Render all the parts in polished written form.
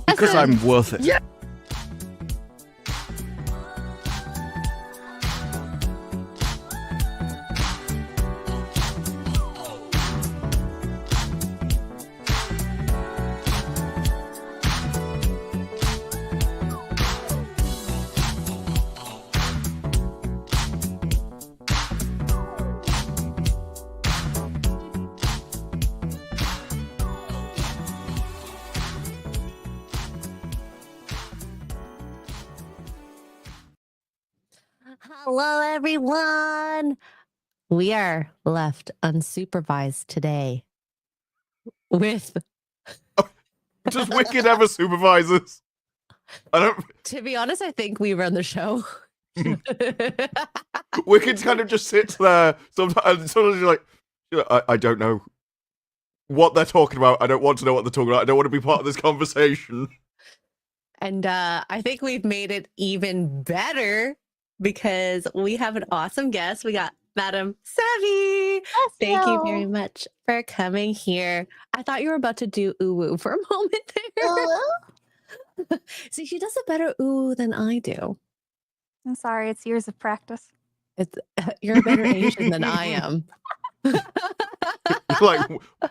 Because I'm worth it. Yeah. Hello, everyone. We are left unsupervised today with... Does Wicked ever supervises? I don't... To be honest, I think we run the show. Wicked kind of just sits there. Sometimes you're like, I don't know what they're talking about. I don't want to know what they're talking about. I don't want to be part of this conversation. And I think we've made it even better because we have an awesome guest. We got MadamSavvy. Thank you very much for coming here. I thought you were about to do ooh-woo for a moment there. See, she does a better ooh than I do. I'm sorry, it's years of practice. You're a better Asian than I am. Like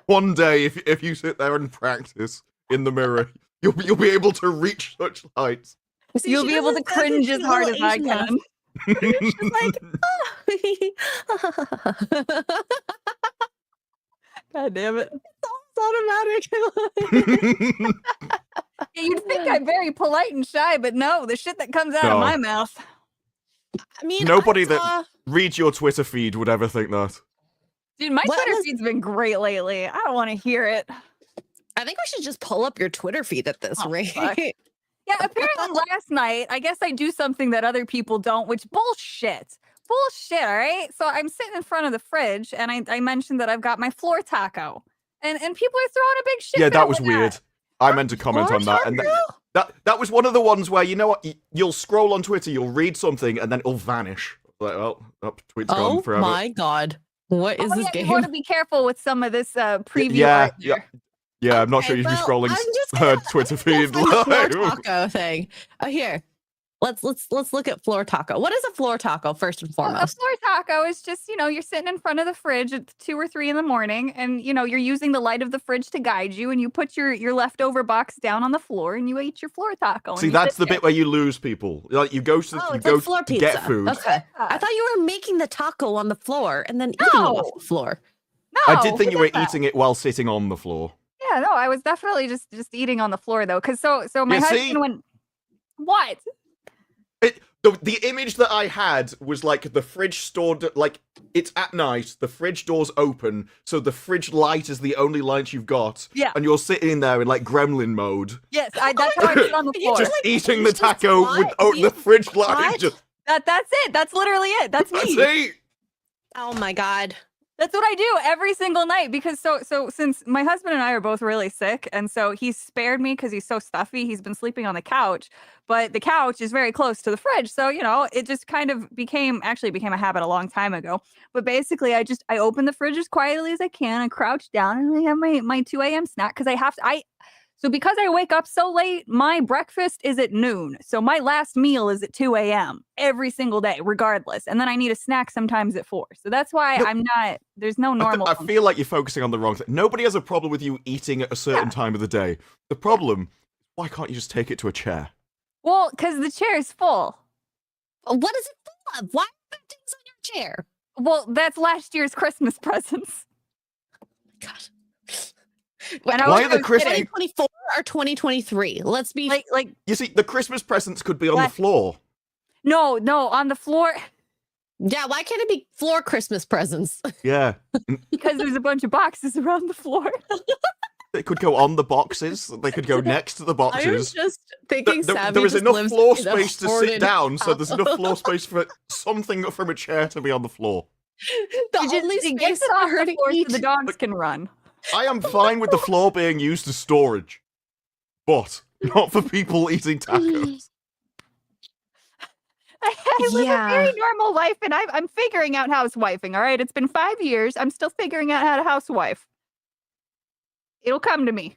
one day, if you sit there and practice in the mirror, you'll be able to reach such heights. See, you'll be able to cringe as hard as I can. She's like, oh. God damn it. It's automatic. Yeah, you'd think I'm very polite and shy, but no, the shit that comes out of my mouth. I mean, nobody that reads your Twitter feed would ever think that. Dude, my Twitter feed's been great lately. I don't want to hear it. I think we should just pull up your Twitter feed at this rate. Fuck. Yeah, apparently last night, I guess I do something that other people don't, which bullshit. Bullshit, all right? So I'm sitting in front of the fridge, and I mentioned that I've got my floor taco. And people are throwing a big shit. Yeah, that was weird. I meant to comment on that. And that was one of the ones where, you know what, you'll scroll on Twitter, you'll read something, and then it'll vanish. Like, well, tweet's gone forever. Oh my god. What is this game? You want to be careful with some of this preview. Yeah, I'm not sure you should be scrolling Twitter feed. Floor taco thing. Here, let's look at floor taco. What is a floor taco first and foremost? A floor taco is just, you're sitting in front of the fridge at 2 or 3 in the morning, and you're using the light of the fridge to guide you, and you put your leftover box down on the floor, and you eat your floor taco. See, that's the bit where you lose people. Like you go to get food. Okay. I thought you were making the taco on the floor and then eating it off the floor. No, I did think you were eating it while sitting on the floor. Yeah, no, I was definitely just eating on the floor though, because so my husband went. What? The image that I had was like the fridge stored, like it's at night, the fridge door's open, so the fridge light is the only light you've got. Yeah. And you're sitting there in like gremlin mode. Yes, that's how I sit on the floor. Just eating the taco with the fridge light. That's it. That's literally it. That's me. That's it. Oh my god. That's what I do every single night because so since my husband and I are both really sick and so he's spared me because he's so stuffy. He's been sleeping on the couch, but the couch is very close to the fridge. So, it just kind of became a habit a long time ago. But basically I open the fridge as quietly as I can and crouch down and I have my 2 a.m. snack because So because I wake up so late, my breakfast is at noon. So my last meal is at 2 a.m. every single day, regardless. And then I need a snack sometimes at 4. So that's why there's no normal. I feel like you're focusing on the wrong thing. Nobody has a problem with you eating at a certain time of the day. The problem, why can't you just take it to a chair? Well, because the chair is full. What is it full of? Why are there things on your chair? Well, that's last year's Christmas presents. Oh my God. Why are the Christmas 2024 or 2023? Let's be like you see, the Christmas presents could be on the floor. No, on the floor. Yeah, why can't it be floor Christmas presents? Yeah. Because there's a bunch of boxes around the floor. They could go on the boxes. They could go next to the boxes. I was just thinking there is enough floor space to sit down, so there's enough floor space for something from a chair to be on the floor. It gets it off the floor so the dogs can run. I am fine with the floor being used as storage. but not for people eating tacos. I live a Yeah. very normal life, and I'm figuring out housewifing. All right, it's been 5 years. I'm still figuring out how to housewife. It'll come to me.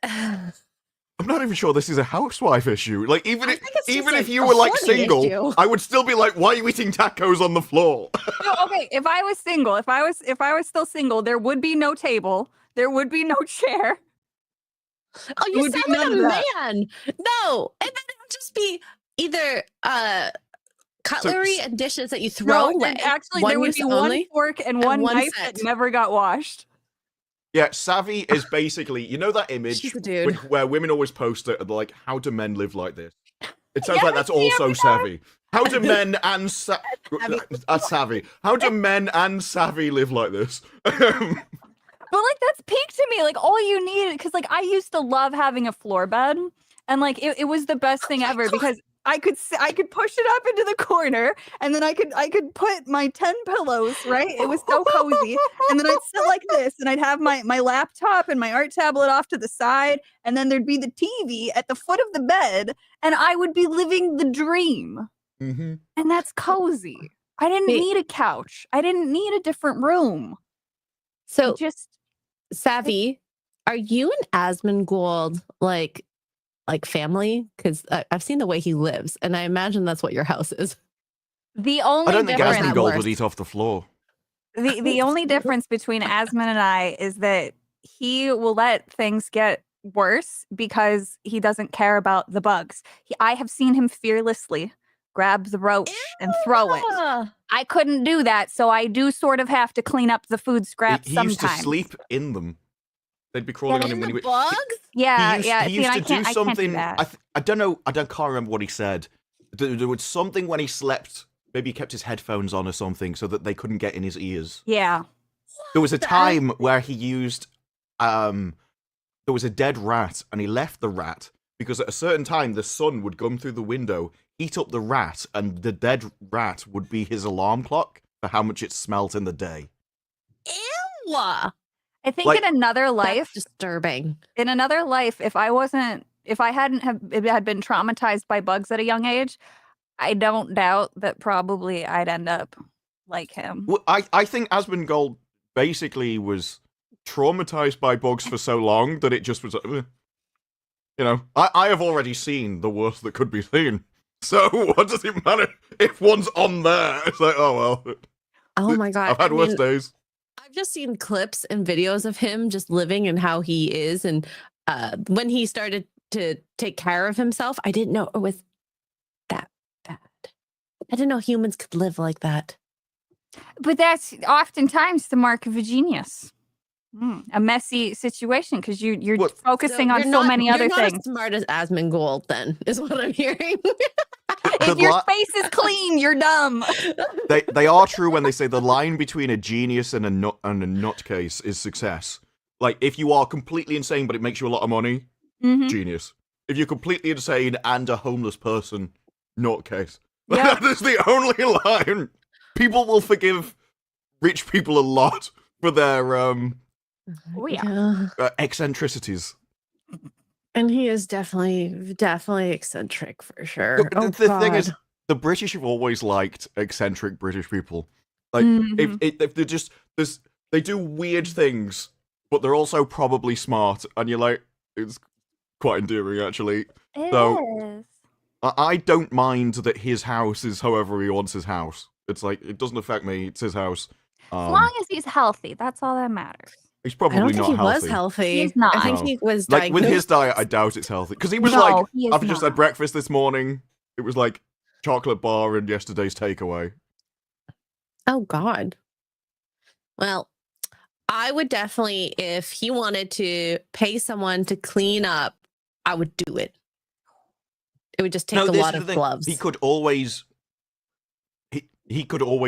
I'm not even sure this is a housewife issue. Like, even I if think it's just even if a you were like hoarding single, issue. I would still be like, why are you eating tacos on the floor? No, okay, if I was single, if I was still single, there would be no table, there would be no chair. Oh, It you would be sound like none a of that. man. No, and then it would just be either cutlery and dishes that you throw No, away. actually, one there would use be only, one fork and one one knife set. that never got washed. Yeah, Savvy is basically, you know that image She's a dude. where women always post it, they're like, how do men live like this? It sounds Yeah, like that's I see also every Savvy. How do men and Savvy? How do men and Savvy live like this? But like that's peak to me. Like all you needed, because like I used to love having a floor bed, and like it was the best thing ever because I could push it up into the corner, and then I could put my 10 pillows, right? It was so cozy, and then I'd sit like this, and I'd have my laptop and my art tablet off to the side, and then there'd be the TV at the foot of the bed, and I would be living the dream, Mm-hmm. and that's cozy. I didn't Wait. need a couch. I didn't need a different room. So, Just Savvy, are you and Asmongold like family? Because I've seen the way he lives, and I imagine that's what your house is. the only I don't think difference. Asmongold Asmongold worse. would eat off the floor. The only difference between Asmon and I is that he will let things get worse because he doesn't care about the bugs. I have seen him fearlessly grab the roach and throw it. Ah. I couldn't do that, so I do sort of have to clean up the food scraps He sometimes. used to sleep in them. They'd be crawling on him In when the he would. bugs? Yeah, He yeah. used See, to do I can't something. do that. I don't know. I can't remember what he said. There was something when he slept. Maybe he kept his headphones on or something so that they couldn't get in his ears. Yeah. There was a the- time where he used. There was a dead rat, and he left the rat because at a certain time the sun would come through the window, eat up the rat, and the dead rat would be his alarm clock for how much it smelt in the day. Ew. I think Like- in another life, That's disturbing. if I hadn't had been traumatized by bugs at a young age, I don't doubt that probably I'd end up like him. Well, I think Asmongold basically was traumatized by bugs for so long that it just was, you know, I have already seen the worst that could be seen. So what does it matter if one's on there? It's like, oh well, Oh my god. I've had I worse mean, days. I've just seen clips and videos of him just living and how he is. And when he started to take care of himself, I didn't know it was that bad. I didn't know humans could live like that. But that's oftentimes the mark of a genius. A messy situation because you're What- focusing on you're so not- many other you're not things. as smart as Asmongold, then, is what I'm hearing. If The your li- space is clean, you're dumb. they are true when they say the line between a genius and a nutcase is success. Like if you are completely insane but it makes you a lot of money, Mhm. genius. If you're completely insane and a homeless person, nutcase. Yeah. That is the only line. People will forgive rich people a lot for their Oh, yeah. eccentricities. And he is definitely eccentric for sure. The thing is, the British have always liked eccentric British people. Like Mhm. if they're just they do weird things, but they're also probably smart, and you're like, it's quite endearing actually. It So- is. I don't mind that his house is however he wants his house. It's like it doesn't affect me. It's his house. As long as he's healthy, that's all that matters. He's I probably don't think not he healthy. was healthy. He's not. I think No. he was Like with his diagnosed. diet, I doubt it's healthy because he was No, like, he is I've just had not. breakfast this morning. It was like chocolate bar and yesterday's takeaway. Oh God. Well, I would definitely, if he wanted to pay someone to clean up, I would do it. It would just take a this lot is of the thing. gloves. He could always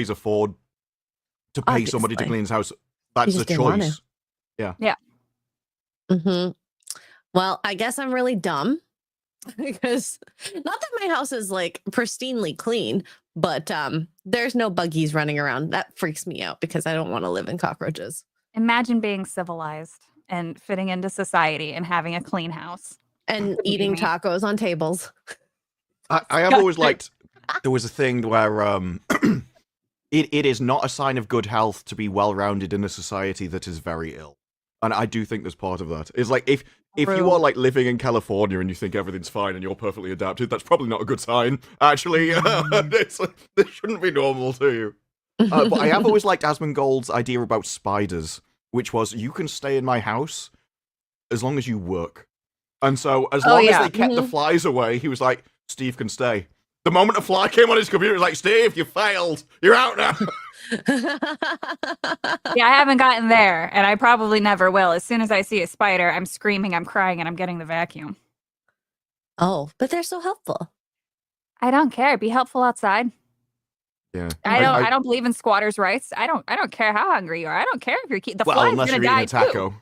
afford to pay somebody to Obviously. clean his house. That's a just didn't want choice. hmm Well, I guess I'm really dumb because not that my house is like pristinely clean, but there's no buggies running around. That freaks me out because I don't want to live in cockroaches. Imagine being civilized and fitting into society and having a clean house. And eating tacos on tables. I have always liked, there was a thing where it is not a sign of good health to be well-rounded in a society that is very ill. And I do think there's part of that. It's like, if you are like living in California and you think everything's fine and you're perfectly adapted, that's probably not a good sign. Actually, this shouldn't be normal to you. But I have always liked Asmongold's idea about spiders, which was, you can stay in my house as long as you work. And so, as long as they kept the flies away, he was like, Steve can stay. The moment a fly came on his computer, he was like, Steve, you failed. You're out now. Yeah, I haven't gotten there, and I probably never will. As soon as I see a spider, I'm screaming, I'm crying, and I'm getting the vacuum. Oh, but they're so helpful. I don't care. Be helpful outside. Yeah. I don't believe in squatters' rights. I don't care how hungry you are. I don't care if you're the fly's unless gonna you're die eating a taco. too.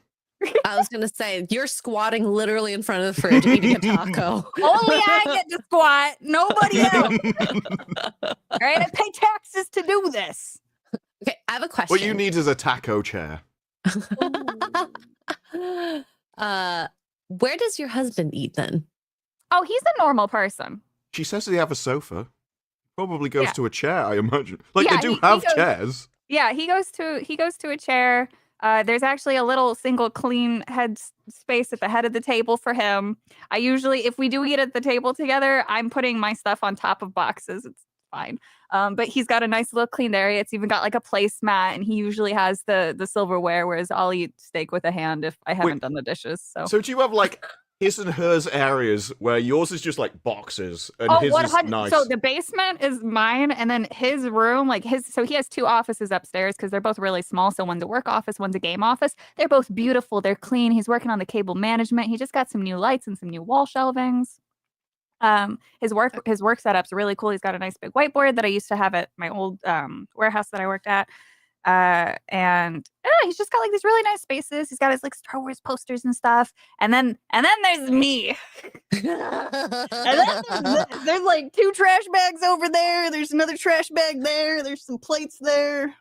I was going to say, you're squatting literally in front of the fridge eating a taco. Only I get to squat. Nobody else. All right, I pay taxes to do this. Okay, I have a question. What you need is a taco chair. Where does your husband eat then? Oh, he's a normal person. She says they have a sofa. Probably goes Yeah. to a chair, I imagine. Like, Yeah, they do he have goes- chairs. Yeah, he goes to a chair. There's actually a little single clean space at the head of the table for him. I usually, if we do eat at the table together, I'm putting my stuff on top of boxes. It's fine. But he's got a nice little clean area. It's even got like a placemat, and he usually has the silverware, whereas I'll eat steak with a hand if I haven't done the dishes. So do you have like his and hers areas where yours is just like boxes and his is 100 nice? So the basement is mine, and then his room, so he has two offices upstairs because they're both really small. So one's a work office, one's a game office. They're both beautiful. They're clean. He's working on the cable management. He just got some new lights and some new wall shelvings. His work setup's really cool. He's got a nice big whiteboard that I used to have at my old warehouse that I worked at. And he's just got like these really nice spaces. He's got his like Star Wars posters and stuff. And then there's me. And then there's like two trash bags over there. There's another trash bag there. There's some plates there.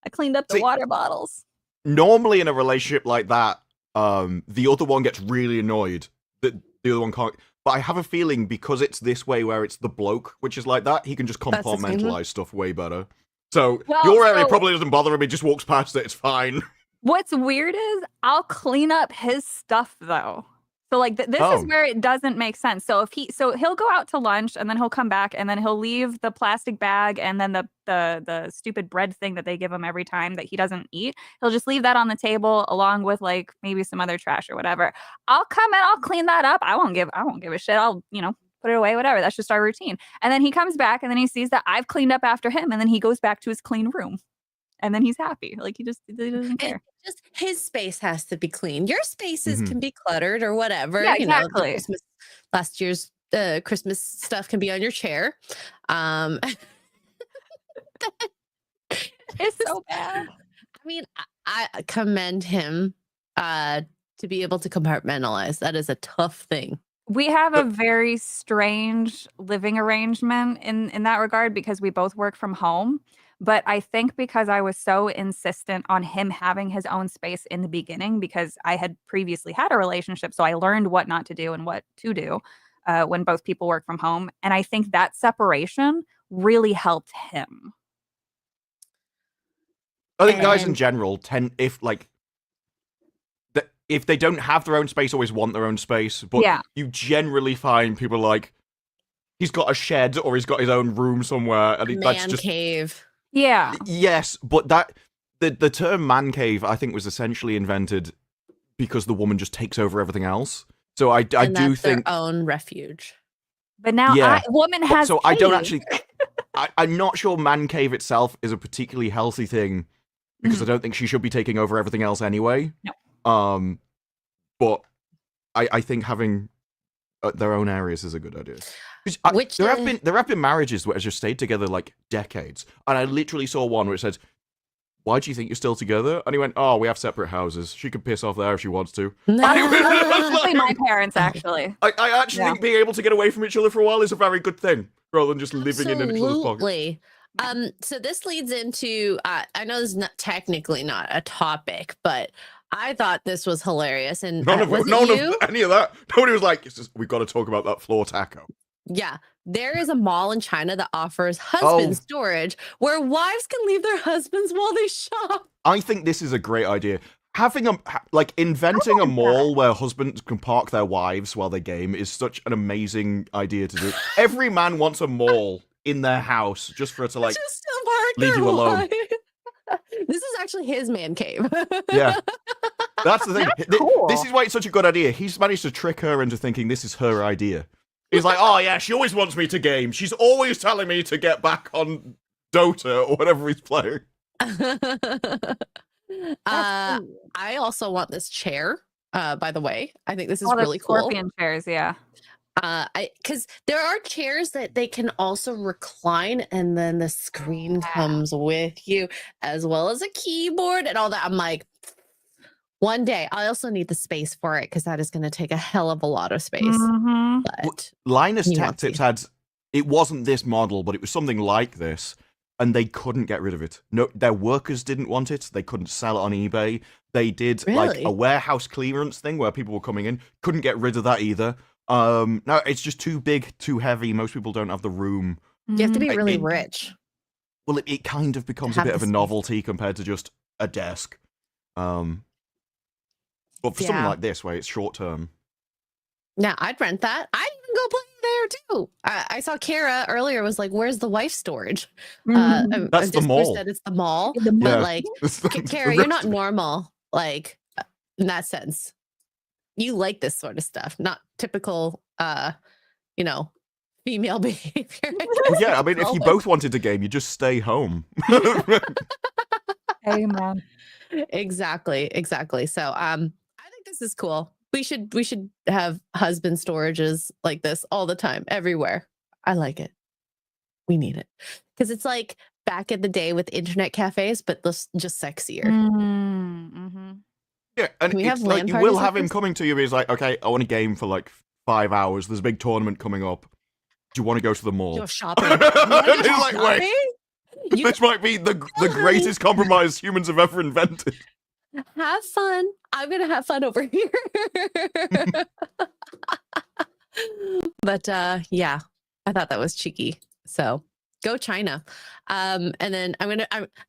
I cleaned up the water bottles. Normally in a relationship like that, the other one gets really annoyed that the other one can't. But I have a feeling because it's this way where it's the bloke, which is like that, he can just compartmentalize stuff way better. So your area probably doesn't bother him. He just walks past it. It's fine. What's weird is I'll clean up his stuff though. So like this is where it doesn't make sense. So he'll go out to lunch and then he'll come back and then he'll leave the plastic bag and then the stupid bread thing that they give him every time that he doesn't eat. He'll just leave that on the table along with like maybe some other trash or whatever. I'll come and I'll clean that up. I won't give a shit. I'll, put it away, whatever. That's just our routine. And then he comes back and then he sees that I've cleaned up after him and then he goes back to his clean room. And then he's happy. Like he doesn't care. Just his space has to be clean. Your spaces can be cluttered or whatever. Yeah, exactly. Last year's Christmas stuff can be on your chair. It's so bad. I mean, I commend him to be able to compartmentalize. That is a tough thing. We have a very strange living arrangement in that regard because we both work from home. But I think because I was so insistent on him having his own space in the beginning, because I had previously had a relationship, so I learned what not to do and what to do when both people work from home. And I think that separation really helped him. I think guys in general tend, if they don't have their own space, always want their own space. But you generally find people like, he's got a shed or he's got his own room somewhere. And that's just cave. Yeah. Yes, but the term man cave, I think, was essentially invented because the woman just takes over everything else. So I do think their own refuge. But now woman has so cave. I don't actually I'm not sure man cave itself is a particularly healthy thing because I don't think she should be taking over everything else anyway. No. But I think having their own areas is a good idea. There have been marriages where just stayed together like decades, and I literally saw one where it said, "Why do you think you're still together?" And he went, "Oh, we have separate houses. She could piss off there if she wants to." Probably my parents, actually. I actually think being able to get away from each other for a while is a very good thing, rather than just living in each other's pockets. So this leads into I know this is technically not a topic, but I thought this was hilarious. And None of any of that. Nobody was like, we've got to talk about that floor taco. Yeah, there is a mall in China that offers husband storage where wives can leave their husbands while they shop. I think this is a great idea. Having inventing a mall where husbands can park their wives while they game is such an amazing idea to do. Every man wants a mall in their house just for it to like leave you alone. This is actually his man cave. Yeah. That's the thing. Cool. This is why it's such a good idea. He's managed to trick her into thinking this is her idea. He's like, oh yeah, she always wants me to game. She's always telling me to get back on Dota or whatever he's playing. I also want this chair, by the way. I think this is really cool. Scorpion chairs, yeah. Because there are chairs that they can also recline and then the screen comes with you as well as a keyboard and all that. I'm like, one day I also need the space for it because that is going to take a hell of a lot of space. But Linus Tech Tips had, it wasn't this model, but it was something like this, and they couldn't get rid of it. No, their workers didn't want it. They couldn't sell it on eBay. They did like a warehouse clearance thing where people were coming in, couldn't get rid of that either. No, it's just too big, too heavy. Most people don't have the room. You have to be really rich. Well, it kind of becomes a bit of a novelty compared to just a desk. But for something like this, where it's short term. Yeah, I'd rent that. I'd even go play there too. I saw Kara earlier was like, "Where's the wife storage?" That's the mall. Said it's the mall, The mall. but like, Kara, you're not normal. Like in that sense, you like this sort of stuff, not typical, female behavior. Well, yeah, I mean, if you both wanted to game, you just stay home. Hey, man. Exactly. So, I think this is cool. We should have husband storages like this all the time, everywhere. I like it. We need it because it's like back in the day with internet cafes, but just sexier. Yeah, and it's like you will have him coming to you. He's like, "Okay, I want a game for like 5 hours. There's a big tournament coming up. Do you want to go to the mall?" You're shopping. He's like, "Wait, this might be the greatest compromise humans have ever invented." Have fun. I'm gonna have fun over here. But yeah, I thought that was cheeky. So go China. And then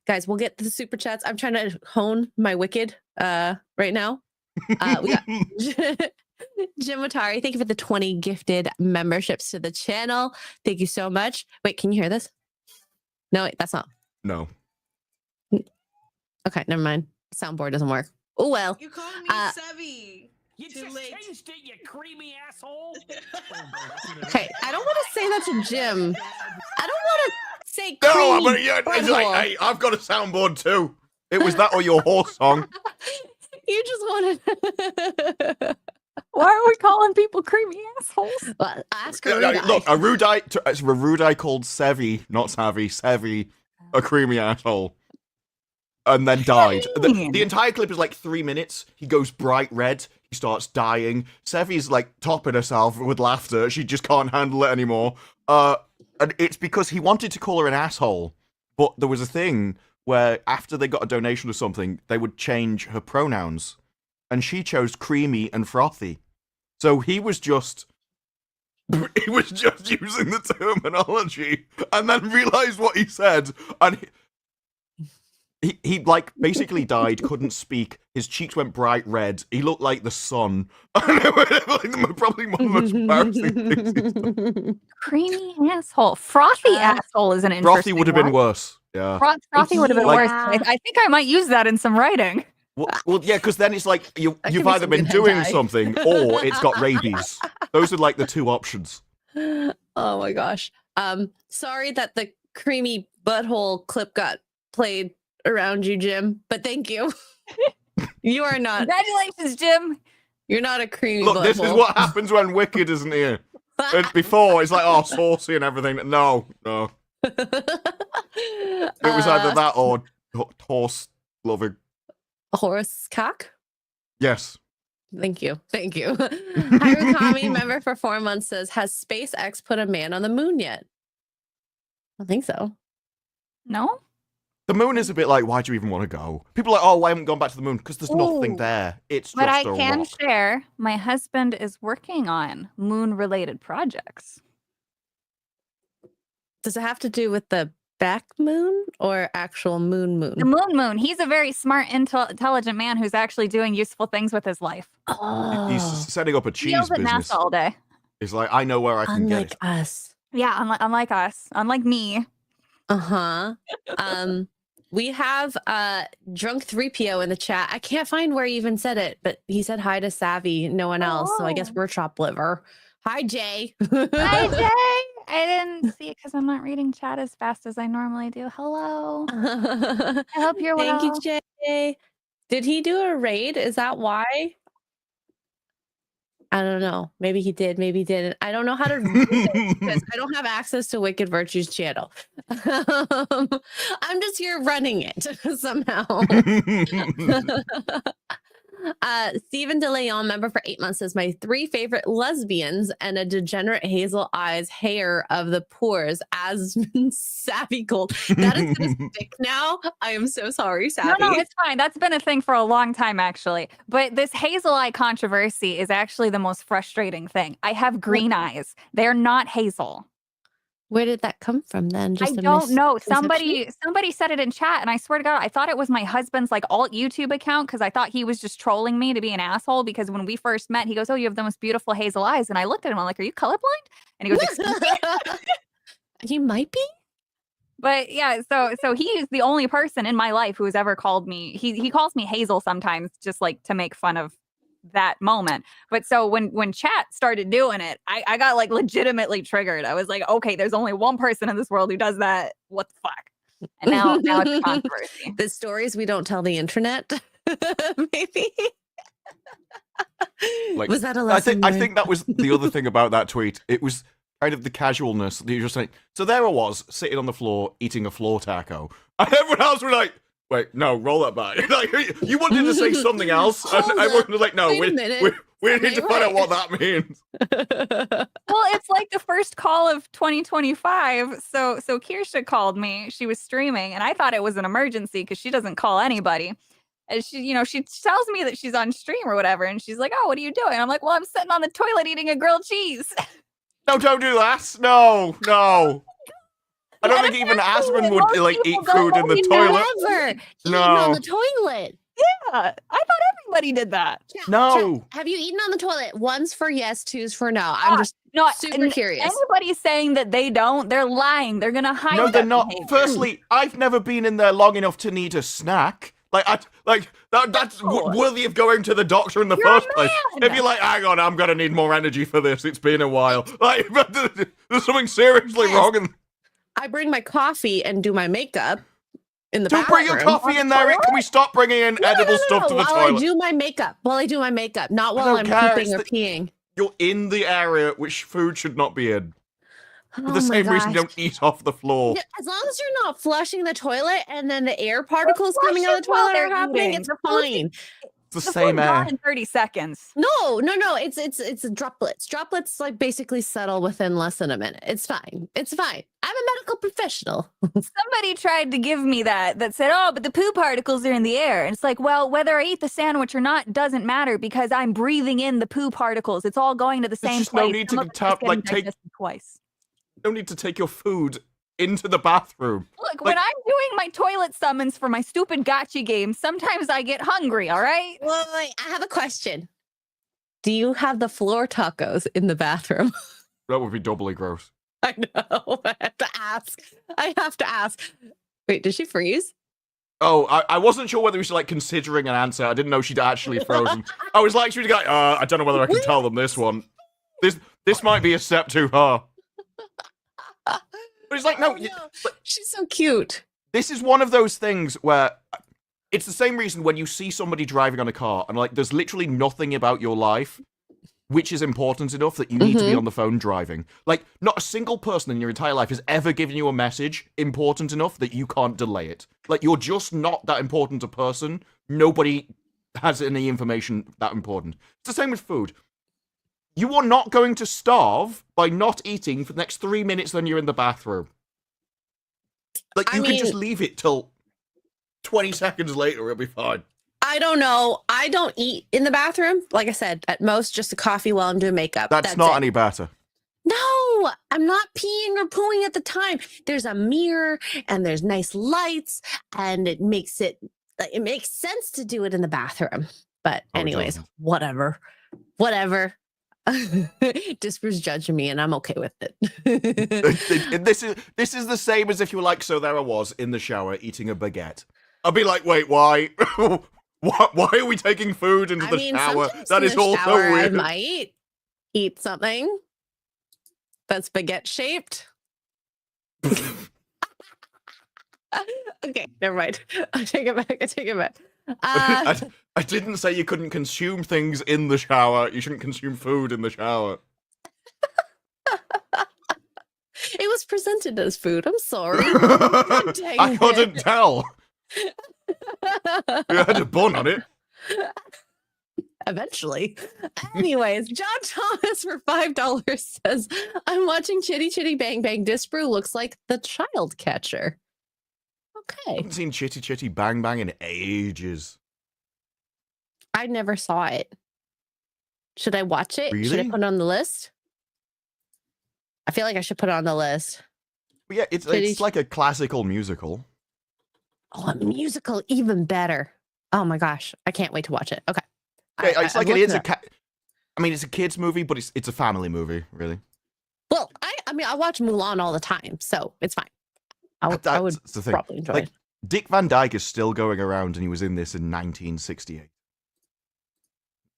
guys, we'll get to the super chats. I'm trying to hone my wicked right now. We got Jim Watari, thank you for the 20 gifted memberships to the channel. Thank you so much. Wait, can you hear this? No, wait, that's not. No. Okay, never mind. Soundboard doesn't work. Oh well. You called me Savvy. You Too just late. changed it, you creamy asshole. Okay, I don't want to say that to Jim. I don't want to say No, creamy but yeah, it's like, hey, I've got a soundboard too. It was that or your horse song. You just wanted. Why are we calling people creamy assholes? Well, ask Yeah, her. look, a Rudai called Sevy, not Savvy, Sevy, a creamy asshole. And then died. The entire clip is like 3 minutes. He goes bright red. He starts dying. Sevy's like topping herself with laughter. She just can't handle it anymore. And it's because he wanted to call her an asshole. But there was a thing where after they got a donation or something, they would change her pronouns. And she chose creamy and frothy. So he was just using the terminology and then realized what he said. And he like basically died, couldn't speak. His cheeks went bright red. He looked like the sun. Probably one of the most embarrassing things. Creamy asshole. Frothy asshole is an interesting Frothy would have been worse. Yeah. Frothy would have been Like- worse. I think I might use that in some writing. Well, yeah, because then it's like you've be either some been good doing hentai. something or it's got rabies. Those are like the two options. Oh my gosh. Sorry that the creamy butthole clip got played around you, Jim, but thank you. You are not. Congratulations, Jim. You're not a creamy Look, butthole. this is what happens when Wicked isn't here. Before, it's like, oh, Saucy and everything. No. It was either that or horse loving. Horse cock. Yes. Thank you. Harukami, member for 4 months, says, has SpaceX put a man on the moon yet? I don't think so. No? The moon is a bit like, why do you even want to go? People are like, oh, I haven't gone back to the moon because there's nothing Ooh. there. It's But just I a can rock. share my husband is working on moon-related projects. Does it have to do with the back moon or actual moon? The moon. He's a very smart, intelligent man who's actually doing useful things with his life. He's Oh, setting up a He cheese yells at business. NASA all day. He's like, I know where I can get unlike it. us. Yeah, unlike us, unlike me. Uh-huh. We have drunk 3PO in the chat. I can't find where he even said it, but he said hi to Savvy, no one else. So I guess Oh. we're chop liver. Hi, Jay. Hi, Jay. I didn't see it because I'm not reading chat as fast as I normally do. Hello. I hope you're well. Thank you, Jay. Did he do a raid? Is that why? I don't know. Maybe he did. Maybe he didn't. I don't know how to read it because I don't have access to Wicked Virtue's channel. I'm just here running it somehow. Stephen DeLeon, member for 8 months, says my 3 favorite lesbians and a degenerate hazel eyes hair of the pores as Savvy Gold. That is gonna stick now. I am so sorry, Savvy. No, it's fine. That's been a thing for a long time, actually. But this hazel eye controversy is actually the most frustrating thing. I have green eyes. They're not hazel. Where did that come from then? I a don't know. misconception? Somebody said it in chat, and I swear to God, I thought it was my husband's like alt YouTube account because I thought he was just trolling me to be an asshole. Because when we first met, he goes, "Oh, you have the most beautiful hazel eyes," and I looked at him. I'm like, "Are you colorblind?" And he goes, "Excuse me?" He might be. But yeah, so he is the only person in my life who has ever called me. He calls me Hazel sometimes, just like to make fun of that moment. But so when chat started doing it, I got like legitimately triggered. I was like, okay, there's only one person in this world who does that. What the fuck? And now it's a controversy. The stories we don't tell the internet. Maybe. Like, Was that a I lesson? think that was the other thing about that tweet. It was kind of the casualness that you're just saying. So there I was, sitting on the floor, eating a floor taco. And everyone else was like, wait, no, roll that back. Like, you wanted to say something else. And Hold everyone up. was like, no, Wait a we minute. need to find out what that means. Well, it's like the first call of 2025. So Kirsha called me. She was streaming, and I thought it was an emergency because she doesn't call anybody. And she tells me that she's on stream or whatever, and she's like, "Oh, what are you doing?" I'm like, "Well, I'm sitting on the toilet eating a grilled cheese." No, don't do that. No. I don't think even Aspen would most like people eat don't food in the eat toilet. Never. Eating No. on the toilet. Yeah, I thought everybody did that. Chat, No. chat, have you eaten on the toilet? One's for yes, two's for no. I'm just No, super curious. Anybody saying that they don't, they're lying. They're gonna hide. No, they're that not. behavior. Firstly, I've never been in there long enough to need a snack. That's No. worthy of going to the doctor in the You're a first place. man. If you're like, hang on, I'm gonna need more energy for this. It's been a while. Like, but there's something seriously Yes. wrong. And I bring my coffee and do my makeup in the don't bring your bathroom. coffee in there. Can we stop bringing in edible stuff to the While toilet? I do my makeup. While I do my makeup, not while don't I'm care, pooping or it's peeing. You're in the area which food should not be in. For Oh the my same reason you gosh. don't eat off the floor. Yeah, as long as you're not flushing the toilet and then the air particles flush coming out of it the while toilet are they're happening, eating. it's The food's- fine. It's the The same food's gone air. in 30 seconds. No. It's droplets. Droplets like basically settle within less than a minute. It's fine. It's fine. I'm a medical professional. Somebody tried to give me that said, "Oh, but the poo particles are in the air." And it's like, well, whether I eat the sandwich or not doesn't matter because I'm breathing in the poo particles. It's all going to the same just place. no need Some to of it's just getting take digested twice. no need to take your food into the bathroom. Look, Like- when I'm doing my toilet summons for my stupid gotcha game, sometimes I get hungry, all right? Wait, I have a question. Do you have the floor tacos in the bathroom? That would be doubly gross. I know. I have to ask. Wait, did she freeze? Oh, I wasn't sure whether we should like considering an answer. I didn't know she'd actually frozen. I was like, she'd go, I don't know whether I can tell them this one. This might be a step too far. But it's like, no, Oh, she's so cute. this is one of those things where it's the same reason when you see somebody driving on a car and like there's literally nothing about your life which is important enough that you need to be on the phone driving. Like, not a single person in your entire life has ever given you a message important enough that you can't delay it. Like, you're just not that important a person. Nobody has any information that important. It's the same with food. You are not going to starve by not eating for the next 3 minutes when you're in the bathroom. Like, you can just leave it till 20 seconds later, it'll be fine. I don't know. I don't eat in the bathroom. Like I said, at most just a coffee while I'm doing makeup. That's not it. any better. No, I'm not peeing or pooing at the time. There's a mirror and there's nice lights, and it makes sense to do it in the bathroom. But Oh, it anyways, doesn't. whatever. Disper's judging me, and I'm okay with it. This is the same as if you were like, so there I was in the shower eating a baguette. I'd be like, wait, why? Why are we taking food into the shower? Sometimes That in is the also shower, weird. I might eat something that's baguette shaped. Okay, never mind. I take it back. I didn't say you couldn't consume things in the shower. You shouldn't consume food in the shower. It was presented as food. I'm sorry. Dang I couldn't it. tell. You had a bun on it. Eventually. Anyways, John Thomas for $5 says, I'm watching Chitty Chitty Bang Bang. Disbrew looks like the child catcher. I Okay. haven't seen Chitty Chitty Bang Bang in ages. I never saw it. Should I watch it? Should I Really? put it on the list? I feel like I should put it on the list. But yeah, it's like a classical musical. Oh, a musical, even better. Oh my gosh. I can't wait to watch it. Okay. Yeah, it's like I'm it is looking I mean, it's a kids movie, but it's a family movie, really. Well, I mean, I watch Mulan all the time, so it's fine. I would That's the thing. probably enjoy Like, it. Dick Van Dyke is still going around, and he was in this in 1968.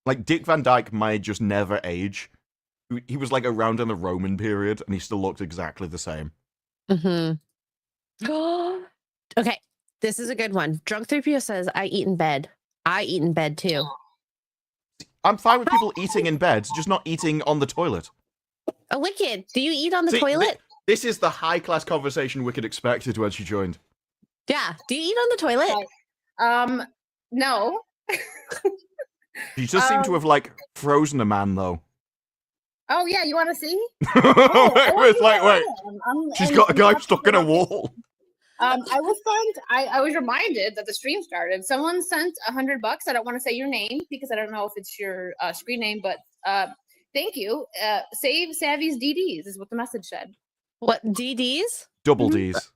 Like, Dick Van Dyke might just never age. He was like around in the Roman period, and he still looked exactly the same. Mm-hmm. Okay, this is a good one. Drunk 3PO says, I eat in bed. I eat in bed too. I'm fine with people eating in bed, just not eating on the toilet. Oh, Wicked, do you eat on the See, toilet? This is the high-class conversation Wicked expected when she joined. Yeah, do you eat on the toilet? No. She just seemed to have, like, frozen a man, though. Oh yeah, you want to see? It's like, wait, she's got a guy I'm stuck in a wall. I was sent. I was reminded that the stream started. Someone sent $100. I don't want to say your name because I don't know if it's your screen name, but thank you. Save Savvy's DDs is what the message said. What, DDs? Double Mhm. D's.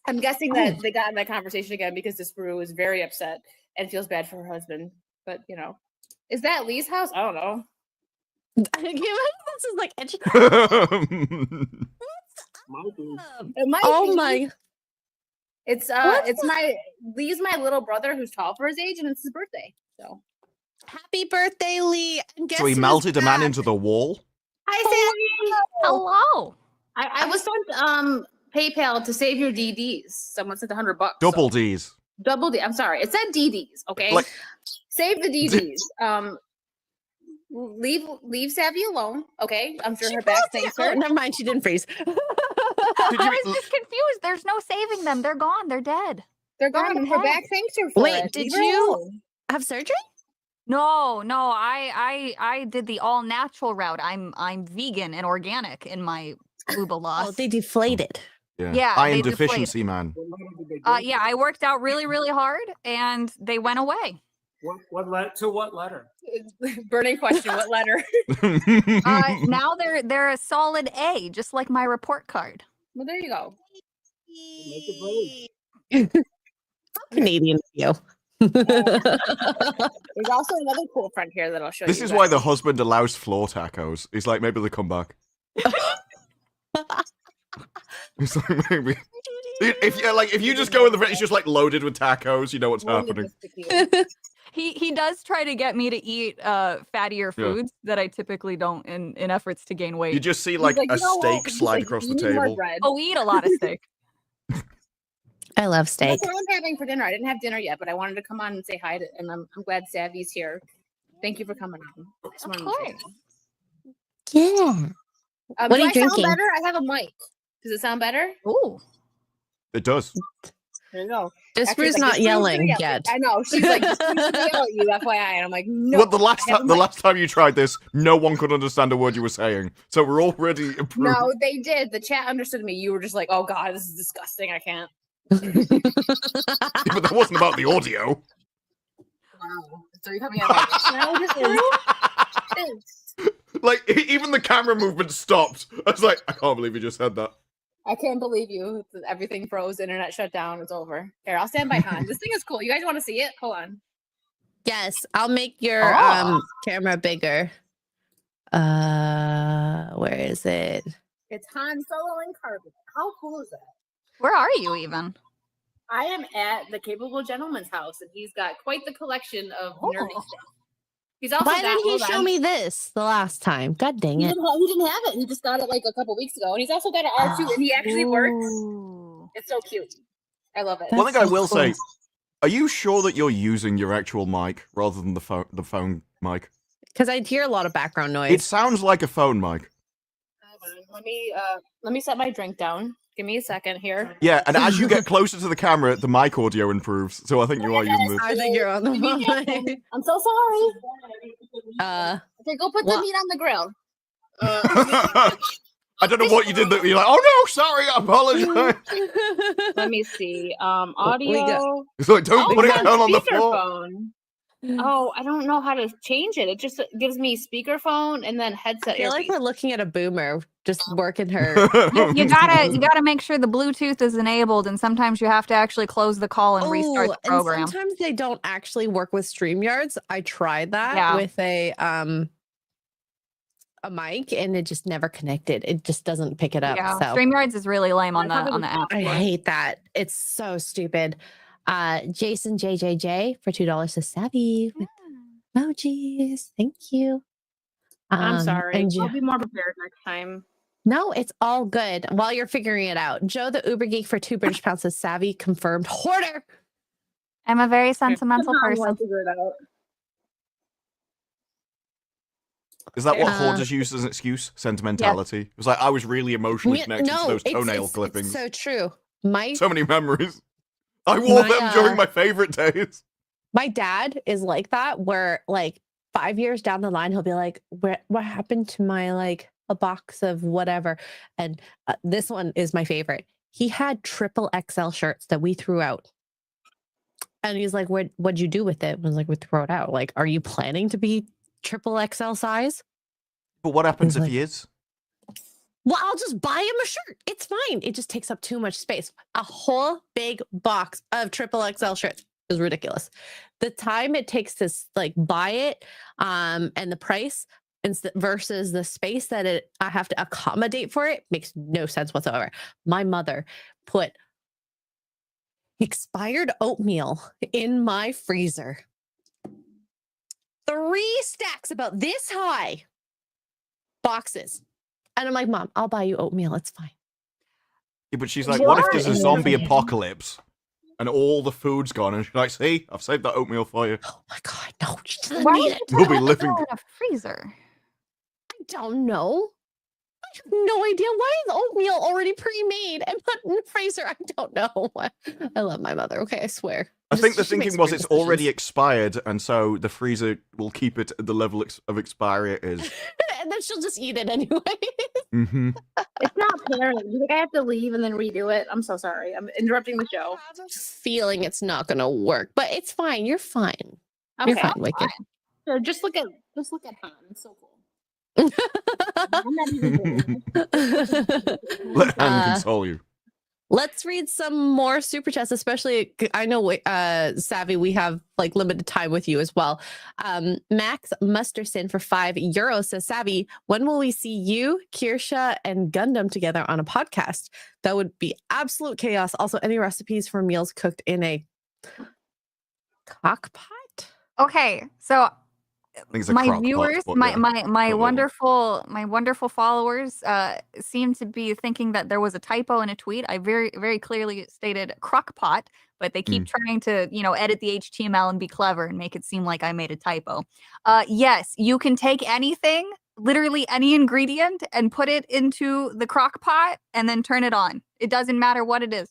I'm guessing that they got in that conversation again because this brew is very upset and feels bad for her husband. But you know, is that Lee's house? I don't know. This is like It might oh be. my. It's What? it's my Lee's my little brother who's tall for his age and it's his birthday. So Happy birthday, Lee. And guess So he who's melted a man back? into the wall? hi Savvy. Hello. I was sent PayPal to save your DDs. Someone sent $100. Double so- D's. Double D. I'm sorry. It said DDs. Okay. Like, Save the DDs. Leave Savvy alone. Okay. I'm sure her back thanks Oh, her. never mind. She didn't freeze. Did you- I was just confused. There's no saving them. They're gone. They're dead. They're They're in gone. the And her back past. thanks her for Wait, it. did Leave her you- alone. Have surgery? No, I did the all natural route. I'm vegan and organic in my Luba Oh, loss. they deflated. Yeah, Iron they deficiency, man. Yeah, I worked out really, really hard, and they went away. What letter? Burning question. What letter? Now they're a solid A, just like my report card. Well, there you go. How Canadian of you. There's also another cool friend here that I'll show you. This is why the husband allows floor tacos. He's like, maybe they'll come back. It's like, maybe. If you just go in the fridge, it's just like loaded with tacos, you know what's happening. He does try to get me to eat fattier Yeah. foods that I typically don't in efforts to gain weight. You just see like a steak slide across the table. Oh, we eat a lot of steak. I love steak. That's what I'm having for dinner. I didn't have dinner yet, but I wanted to come on and say hi to, and I'm glad Savvy's here. Thank you for coming on. I just Of wanted to say course. Yeah. hi. What are Do you I sound drinking? better? I have a mic. Does it sound better? Ooh. It does. There you go. This Actually, Brew's like, not "This Brew's yelling gonna yell." yet. I know. She's like, "This Brew's gonna yell at you, FYI." And I'm like, no. Well, the last I have a the mic. last time you tried this, no one could understand a word you were saying. So we're already improved. No, they did. The chat understood me. You were just like, oh God, this is disgusting. I can't. Yeah, but that wasn't about the audio. Wow. So you're coming at my now this is. Like, even the camera movement stopped. I was like, I can't believe you just said that. I can't believe you. Everything froze. Internet shut down. It's over. Here, I'll stand by Han. This thing is cool. You guys want to see it? Hold on. Yes, I'll make your camera bigger. Where is it? It's Han Solo and Carbon. How cool is that? Where are you even? I am at the Capable Gentleman's house, and he's got quite the collection of nerdy stuff. He's also Why didn't he show me this the last time? God dang He it. didn't have it. He just got it like a couple weeks ago, and he's also got an R2, and he actually works. Ooh. It's so cute. I love it. One thing I so will cool. say, are you sure that you're using your actual mic rather than the phone mic? Because I hear a lot of background noise. It sounds like a phone mic. Hold on. Let me set my drink down. Give me a second here. Yeah, and as you get closer to the camera, the mic audio improves. So I think you are using this. I think you're on the mic. I'm so sorry. Okay, go put the meat on the grill. I don't know what you did. That you're like, oh no, sorry, I apologize. Let me see. Audio. It's like, don't put it it's down on the floor. speakerphone. Oh, I don't know how to change it. It just gives me speakerphone and then headset. I feel like earpiece. we're looking at a boomer just working her. You gotta make sure the Bluetooth is enabled, and sometimes you have to actually close the call and restart Ooh, the program. And sometimes they don't actually work with StreamYards. I tried that Yeah. with a mic, and it just never connected. It just doesn't pick it up. Yeah, So StreamYards is really lame on the app. I Store. hate that. It's so stupid. Jason JJJ for $2 to Savvy with emojis. Thank you. I'm sorry. and I'll be more prepared next time. No, it's all good. While you're figuring it out, Joe the Uber Geek for 2 British pounds says Savvy confirmed hoarder. I'm a very sentimental Somehow person. I'll figure it out. Is that what hoarders use as an excuse? Sentimentality. It was like, I was really emotionally connected to those toenail clippings. It's so true. So many memories. I wore them during my favorite days. My dad is like that, where like 5 years down the line, he'll be like, what happened to my, like, a box of whatever? And this one is my favorite. He had triple XL shirts that we threw out. And he's like, what'd you do with it? I was like, we throw it out. Like, are you planning to be triple XL size? But what happens if he is? Well, I'll just buy him a shirt. It's fine. It just takes up too much space. A whole big box of triple XL shirts is ridiculous. The time it takes to like buy it, and the price versus the space that I have to accommodate for it makes no sense whatsoever. My mother put expired oatmeal in my freezer. 3 stacks about this high boxes. And I'm like, Mom, I'll buy you oatmeal. It's fine. Yeah, but she's like, what if there's a zombie apocalypse and all the food's gone? And she's like, see, I've saved that oatmeal for you. Oh my God, no. She doesn't Why need would it. you You'll put be living. oatmeal in a freezer? I don't know. I have no idea. Why is oatmeal already pre-made and put in the freezer? I don't know. I love my mother. Okay, I swear. I think the She makes thinking was weird it's already decisions. expired, and so the freezer will keep it at the level of expiry it is. And then she'll just eat it anyway. Mm-hmm. It's not fair. You think I have to leave and then redo it? I'm so sorry. I'm interrupting the show. I have a feeling it's not going to work, but it's fine. You're fine. Okay. You're fine, Wicked. So just look at Han. It's so cool. I'm not even Let Han console you. Let's read some more super chats, especially I know Savvy, we have like limited time with you as well. Max Musterson for €5 says, Savvy, when will we see you, Kirsha, and Gundam together on a podcast? That would be absolute chaos. Also, any recipes for meals cooked in a cockpot? Okay, so I think it's a my crock pot, viewers, but my yeah. my But wonderful followers seem to be thinking that there was a typo in a tweet. I very clearly stated crock pot, but they keep trying to, edit the HTML and be clever and make it seem like I made a typo. Yes, you can take anything, literally any ingredient, and put it into the crock pot and then turn it on. It doesn't matter what it is.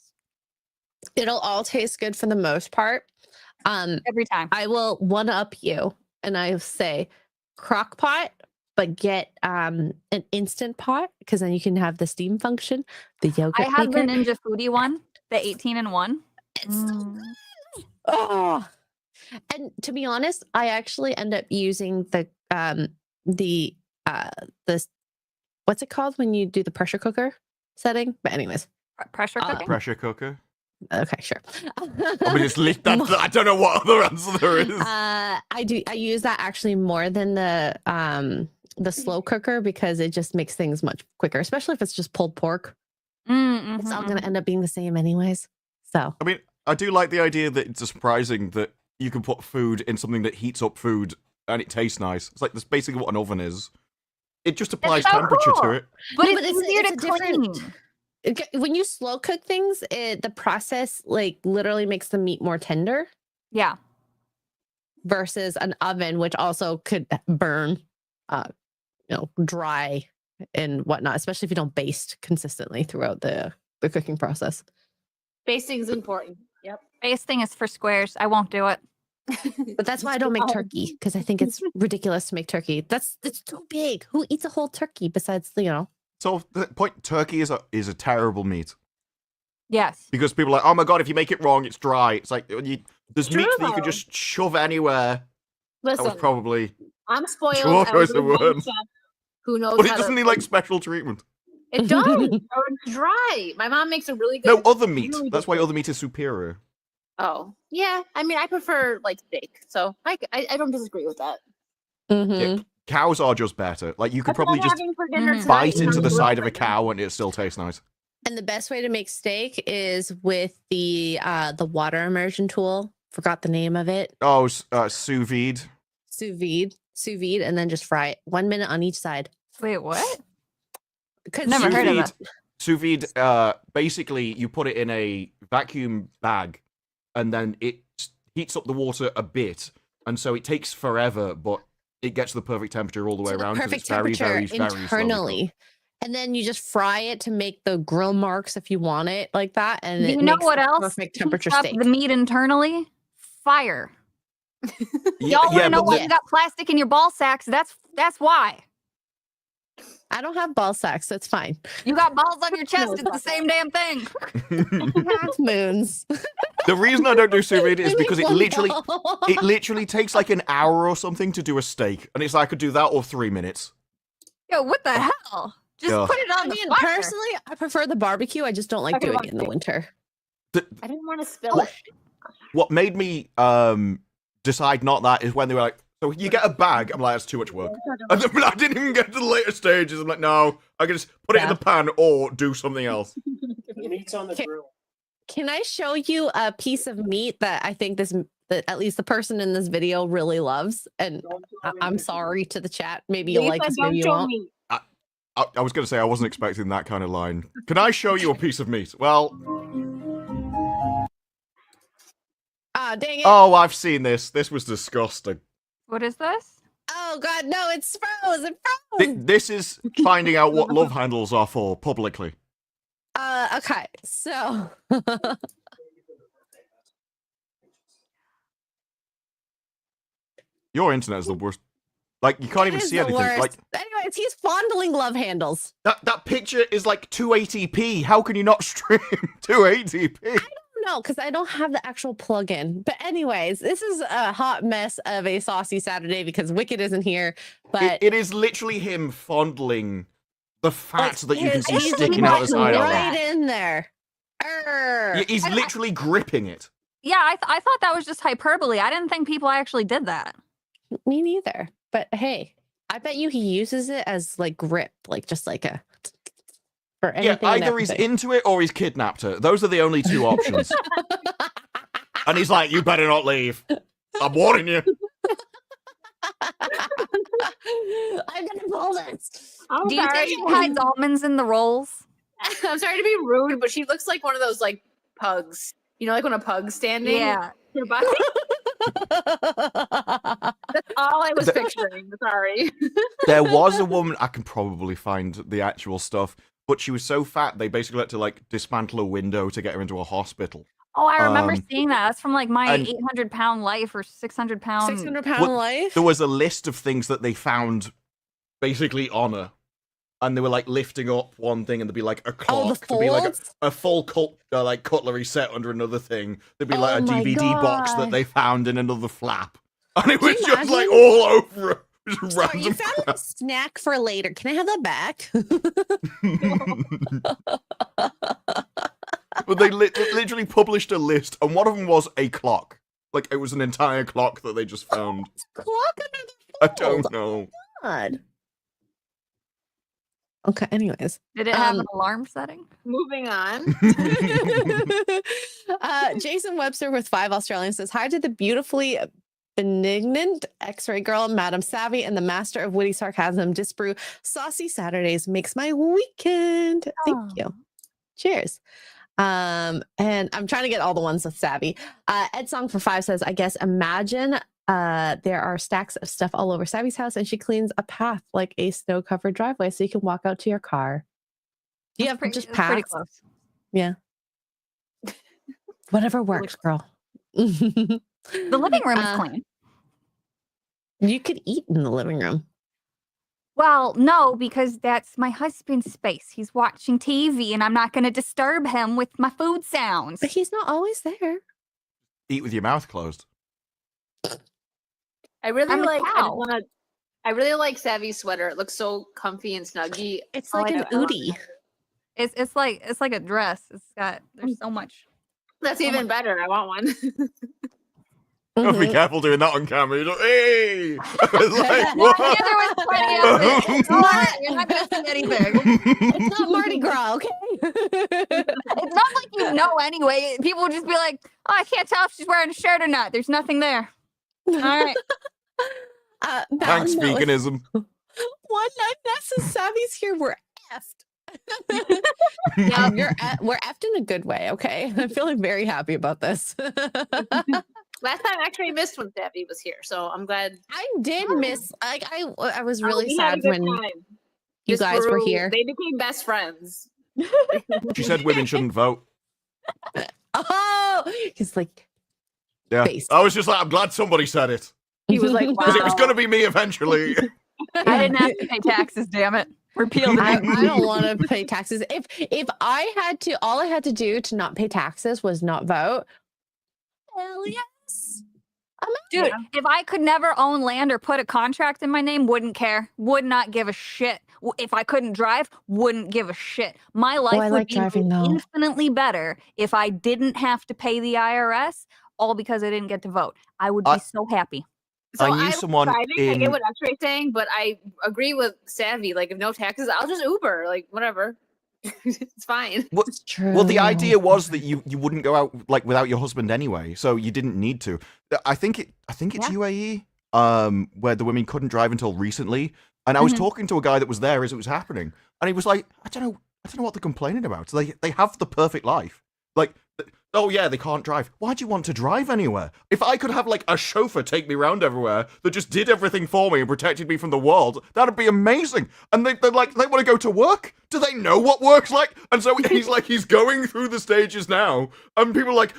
It'll all taste good for the most part. Every time. I will one up you. And I say crock pot, but get an instant pot, because then you can have the steam function, the yogurt I have the maker. Ninja Foodie one. The 18 and 1. It's so good. Oh, and to be honest, I actually end up using the this what's it called when you do the pressure cooker setting? But anyways, Pressure cooking. Pressure cooker. okay, sure. I mean, it's I don't know what other answer there is. I use that actually more than the slow cooker because it just makes things much quicker, especially if it's just pulled pork. It's all going to end up being the same anyways. So I mean, I do like the idea that it's surprising that you can put food in something that heats up food and it tastes nice. It's like that's basically what an oven is. It just applies so temperature cool. to it. But No, it's but easier it's to a different- clean. when you slow cook things, the process like literally makes the meat more tender Yeah. versus an oven, which also could burn, dry and whatnot, especially if you don't baste consistently throughout the cooking process. Basting is important. Yep. Basting is for squares. I won't do it. But that's why I don't make turkey, because I think it's ridiculous to make turkey. It's too big. Who eats a whole turkey besides, So the point, turkey is a terrible meat Yes. because people are like, oh my god, if you make it wrong, it's dry. It's like there's True, meat that you could though. just shove anywhere. That was Listen, probably, I'm spoiled. Poor I was choice of with one words. chef who knows but it how doesn't to, need like special treatment. It does. Or it's dry. My mom makes a really good. No other meat. really That's good why steak. other meat is superior. Oh, yeah. I mean, I prefer like steak, so I don't disagree with that. Mhm. Cows are just better. Like you could That's what probably I'm just having for dinner Mhm. tonight. bite Mhm. into the Mhm. side of a cow and it still tastes nice. And the best way to make steak is with the water immersion tool. Forgot the name of it. Oh, sous vide. Sous vide, and then just fry it 1 minute on each side. Wait, what? Because Never Sous heard of vide- that. Sous vide, basically, you put it in a vacuum bag, and then it heats up the water a bit, and so it takes forever, but it gets the perfect temperature all the way the around. 'cause perfect it's very, temperature very, very slowly internally. And then you just fry it to make the grill marks if you want it like that. And Do it you know makes what the else perfect heats temperature up steak. the meat internally? Fire. cooked. Y'all want to know but why the- you got plastic in your ball sacks? That's why. I don't have ball sacks. That's fine. You got balls on your chest. No, It's the same damn thing. Half moons. the reason I don't do sous vide is Only because it one literally ball. it literally takes like an hour or something to do a steak, and it's like I could do that or 3 minutes. Yo, what the hell? Just Yeah. put it on I the mean, fire. personally, I prefer the barbecue. I just don't like Okay, doing well, it in the winter. I didn't want to spill it. What made me decide not that is when they were like, so you get a bag. I'm like, that's too much work. And then, I didn't even get to the later stages. I'm like, no, I can just put it in Yeah. the pan or do something else. The meat's on the Okay. grill. Can I show you a piece of meat that I think that at least the person in this video really loves? And Don't tell me I'm to- sorry to the chat. Maybe you'll Lisa, like this, don't maybe you show won't. me. I was going to say I wasn't expecting that kind of line. Can I show you a piece of meat? Well, Ah, dang it. oh, I've seen this. This was disgusting. What is this? Oh God, no, it's froze. It froze. This is finding out what love handles are for publicly. Okay, so Your internet is the worst. Like, you can't it even is see the anything. worst. Like, Anyways, he's fondling love handles. that picture is like 280p. How can you not stream 280p? No, because I don't have the actual plugin. But anyways, this is a hot mess of a saucy Saturday because Wicked isn't here. But It is literally him fondling the fat that you can see he's sticking out the right side of it. right in there. Arr. Yeah, he's literally gripping it. Yeah, I thought that was just hyperbole. I didn't think people actually did that. Me neither. But hey, I bet you he uses it as like grip, like just like a for Yeah, anything. and either he's everything. into it or he's kidnapped her. Those are the only two options. And he's like, you better not leave. I'm warning you. I'm gonna pull this. I'm Do you sorry. think she hides almonds in the rolls? I'm sorry to be rude, but she looks like one of those like pugs. You know, like when a pug's standing. Yeah. Her body. That's all I was picturing. Sorry. There was a woman, I can probably find the actual stuff, but she was so fat they basically had to like dismantle a window to get her into a hospital. Oh, I remember Um, seeing that. That's from like my and- 800-pound life or 600-pound. 600-pound life. There was a list of things that they found basically on her. and they were like lifting up one thing, and there'd be like a clock. Oh, the There'd be like folds? a full like cutlery set under another thing. There'd be like Oh a my DVD box that God. they found in another flap, and it Can was you just like imagine? all over it. Just Sorry, you random found a crap. snack for later. Can I have that back? But they literally published a list, and one of them was a clock. Like, it was an entire clock that they just found. Clock under the I fold. don't know. God. Okay, anyways. Did it have an alarm setting? Moving on. Jason Webster with 5 Australians says, hi to the beautifully benignant X-ray girl, MadamSavvy, and the master of witty sarcasm, Disbrew. Saucy Saturdays makes my weekend. Thank you. Cheers. And I'm trying to get all the ones with Savvy. Ed Song for 5 says, I guess imagine there are stacks of stuff all over Savvy's house, and she cleans a path like a snow-covered driveway so you can walk out to your car. Do you have just That's pretty paths? close. Yeah. Whatever works, girl. The living room is clean. You could eat in the living room. Well, no, because that's my husband's space. He's watching TV, and I'm not going to disturb him with my food sounds. But he's not always there. Eat with your mouth closed. I really I'm a like. cow. I really like Savvy's sweater. It looks so comfy and snuggy. It's Oh, like I an want Oodie. that. It's like a dress. There's so much. That's even better. I want one. Gotta be Mhm. careful doing that on camera. You don't, hey! I was like, Yeah, what? there was plenty of it. Don't worry, you're not missing anything. It's not Mardi Gras, okay? It's not like you know anyway. People will just be like, oh, I can't tell if she's wearing a shirt or not. There's nothing there. All right. Thanks, no, it's- veganism. One night Nessa Savvy's here, we're effed. We're effed in a good way, okay? I'm feeling very happy about this. Last time I actually missed when Savvy was here, so I'm glad. I did miss, like, I was really we had a sad good when time. you Miss guys were Brew, here. They became best friends. She said women shouldn't vote. Oh, he's like, Yeah. Based. I was just like, I'm glad somebody said it. He was like, Because it was wow. going to be me eventually. I didn't have to pay taxes, damn it. Repeal the I damn- don't want to pay taxes. If I had to, all I had to do to not pay taxes was not vote. Hell yes. Dude, if I could never own land or put a contract in my name, wouldn't care. Would not give a shit. If I couldn't drive, wouldn't give a shit. My life I would like be driving, though. infinitely better if I didn't have to pay the IRS, all because I didn't get to vote. I would be I- so happy. So I knew like someone driving, I in- get what X-ray's saying, but I agree with Savvy. Like, if no taxes, I'll just Uber. Like, whatever. It's fine. It's true. Well, the idea was that you wouldn't go out like without your husband anyway, so you didn't need to. I think it's Yeah. UAE, where the women couldn't drive until recently. And I was talking to a guy that was there as it was happening, and he was like, I don't know what they're complaining about. They have the perfect life. Like, oh yeah, they can't drive. Why do you want to drive anywhere? If I could have like a chauffeur take me around everywhere that just did everything for me and protected me from the world, that'd be amazing. And they want to go to work. Do they know what work's like? And so he's going through the stages now, and people are like,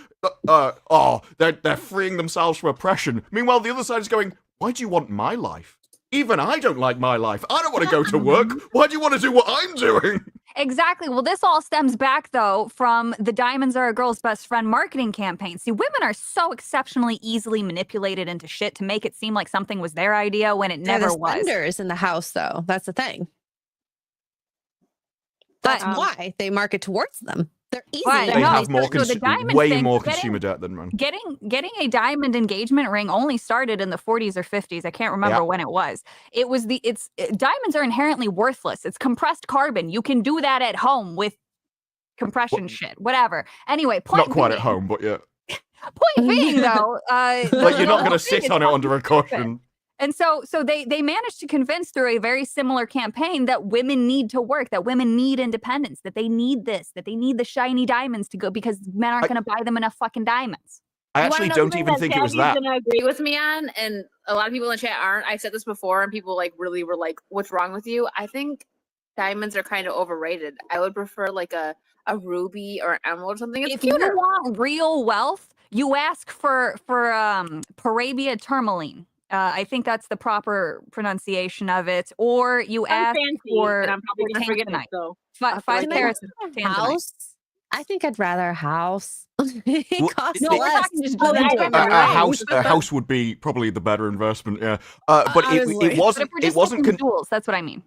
they're freeing themselves from oppression. Meanwhile, the other side is going, why do you want my life? Even I don't like my life. I don't want to go to work. Why do you want to do what I'm doing? Exactly. Well, this all stems back, though, from the Diamonds Are a Girl's Best Friend marketing campaign. See, women are so exceptionally easily manipulated into shit to make it seem like something was their idea when it They're never the was. spenders in the house, though. That's the thing. That's But, why they market towards them. They're easy. Why? They No, have more so the diamond way thing, more getting- consumer debt than men. Getting a diamond engagement ring only started in the 40s or 50s. I can't remember Yeah. when it was. Diamonds are inherently worthless. It's compressed carbon. You can do that at home with compression shit, whatever. Anyway, point Not quite being, at home, but yeah. Point being, though, Like you're not going to sit on it under a cushion. And so they managed to convince through a very similar campaign that women need to work, that women need independence, that they need this, that they need the shiny diamonds to go because men aren't going to buy them enough fucking diamonds. I You wanna actually know don't something even that think it was Savvy's that. gonna agree with me on, and a lot of people in the chat aren't. I've said this before, and people like really were like, "What's wrong with you?" I think diamonds are kind of overrated. I would prefer like a ruby or an emerald or something. It's If you cuter. want real wealth, you ask for Parabia tourmaline. I think that's the proper pronunciation of it. Or you I'm ask fancy, for and I'm probably for gonna forget it. tanzanite. So Five Can I carats of A tanzanite. house? I think I'd rather a house. It Well, costs No, we're less. talking just Oh, jewels. I- A house would be probably the better investment. Yeah, but Honestly. it But if wasn't. we're It just wasn't. talking jewels, that's what I mean.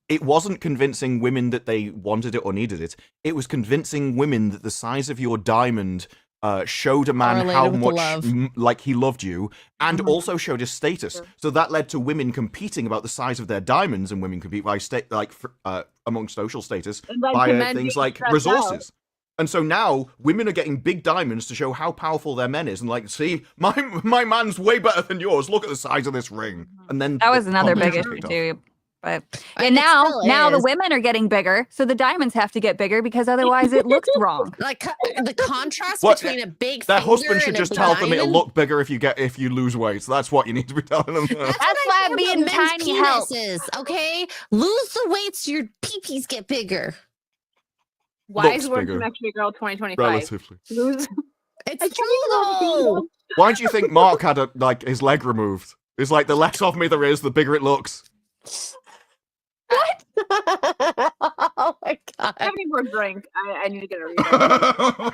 It wasn't convincing women that they wanted it or needed it. It was convincing women that the size of your diamond showed a man Correlated how with the much love. like he loved you, and Mhm. also showed his status. Sure. So that led to women competing about the size of their diamonds, and women compete by among social status And then by to men things being like stressed resources. And so now women are getting big diamonds to show how powerful their men is, and like, see, my man's way better than yours. Look at the size of this ring. And then That was the another big competition issue kicked off. too. But And and it now still the is. women are getting bigger, so the diamonds have to get bigger because otherwise it looks wrong. Like the contrast What- between a big Their finger husband should and a just tell them it'll diamond. look bigger if you lose weight. So that's what you need to be telling them. That's That's what why I say being about men's tiny helps. penises, okay? Lose the weight so your peepees get bigger. Wise Looks words bigger. from Extra Girl 2025. Relatively. Lose. It's I true can't even though. Why do you think Mark had his leg removed? It's like the less of me there is, the bigger it looks. Oh my god. I need more drink. I need to get a refill.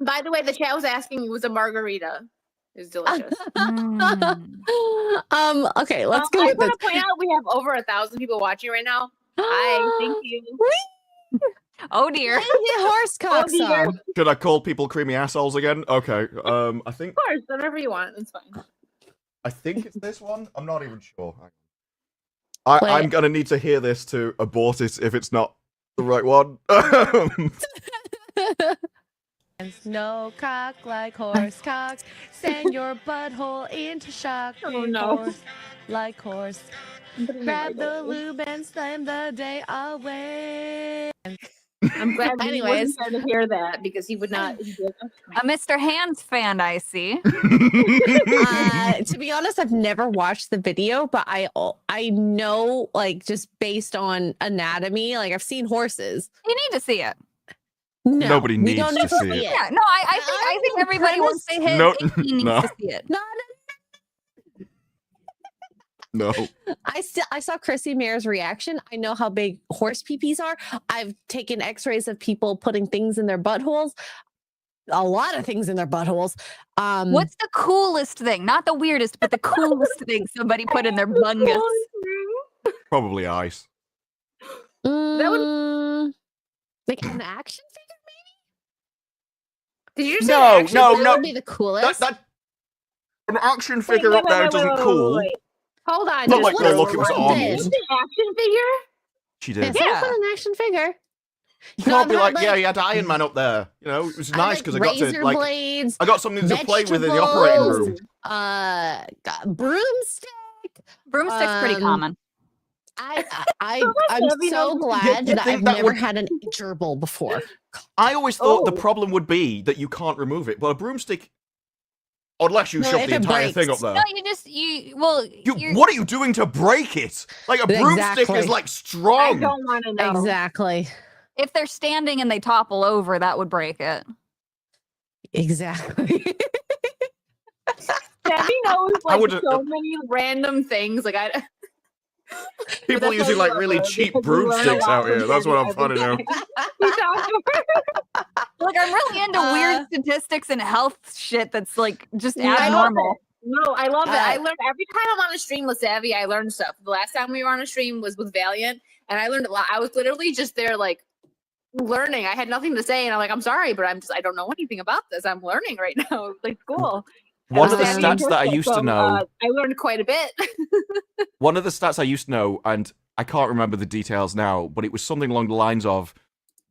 By the way, the chat was asking me was a margarita. It's delicious. Mm. Okay, let's I go with want this. to point out we have over 1,000 people watching right now. Hi, thank you. Oh dear. Play the horse cock Oh, dear. song. Should I call people creamy assholes again? Okay. I think Of course, whatever you want. It's fine. it's this one. I'm not even sure. Play I'm it. gonna need to hear this to abort it if it's not the right one. No cock like horse cock. Send your butthole into shock. Oh, Big no. horse like horse. Grab the lube and slam the day away. I'm glad he Anyways. wasn't there to hear that because he would not. He'd be like, "Oh, A Mr. Hands fan, I see. To be honest, I've never watched the video, but I know, like, just based on anatomy, like I've seen horses. You need to see it. No, Nobody we needs don't to need see it. Yeah, no, I think everybody wants to hit. No, He needs no. to see it. No, No. I saw Chrissy Mayr's reaction. I know how big horse peepees are. I've taken X-rays of people putting things in their buttholes. A lot of things in their buttholes. What's the coolest thing? Not the weirdest, but the coolest thing somebody put in their bungus. Probably ice. mm, like an action figure? Did you just say No, action no, That no. would be the coolest. An action Wait, figure wait, up there wait, doesn't wait, cool. wait. Hold on. Not just like wait, they let's look, it was look at Arnold. this. Is it an action figure? She Yeah, did. Yeah. someone put an action figure. You can't be not like, yeah, he had Iron Man up there. You know, it was nice because I got to razor like, blades, I got something to play with in the operating room. got broomstick. Broomstick's pretty Um, common. I'm heavy so nose. glad You'd that think I've that never would- had an gerbil before. I always thought the Oh. problem would be that you can't remove it, but a broomstick, unless you No, shove if the it entire thing up breaks. there. No, you're What are you doing to break it? Like a broomstick Exactly. is like I strong. don't want to know. Exactly. if they're standing and they topple over, that would break it. Exactly. Debbie knows I like would've- so many random things. Like I. People that's using why we like love really her, cheap because we learn a broomsticks lot out from here. That's what I'm Debbie finding out. every day. Like I'm really into weird statistics and health shit that's like just Yeah, I love abnormal. No, I love it. I Uh, learned every time I'm on a stream with Savvy, I learned stuff. The last time we were on a stream was with Valiant, and I learned a lot. I was literally just there, like learning. I had nothing to say, and I'm like, I'm sorry, but I don't know anything about this. I'm learning right now. Like, cool. One of the Savvy stats that I Crystal, used to so, know, I learned quite a bit. one of the stats I used to know, and I can't remember the details now, but it was something along the lines of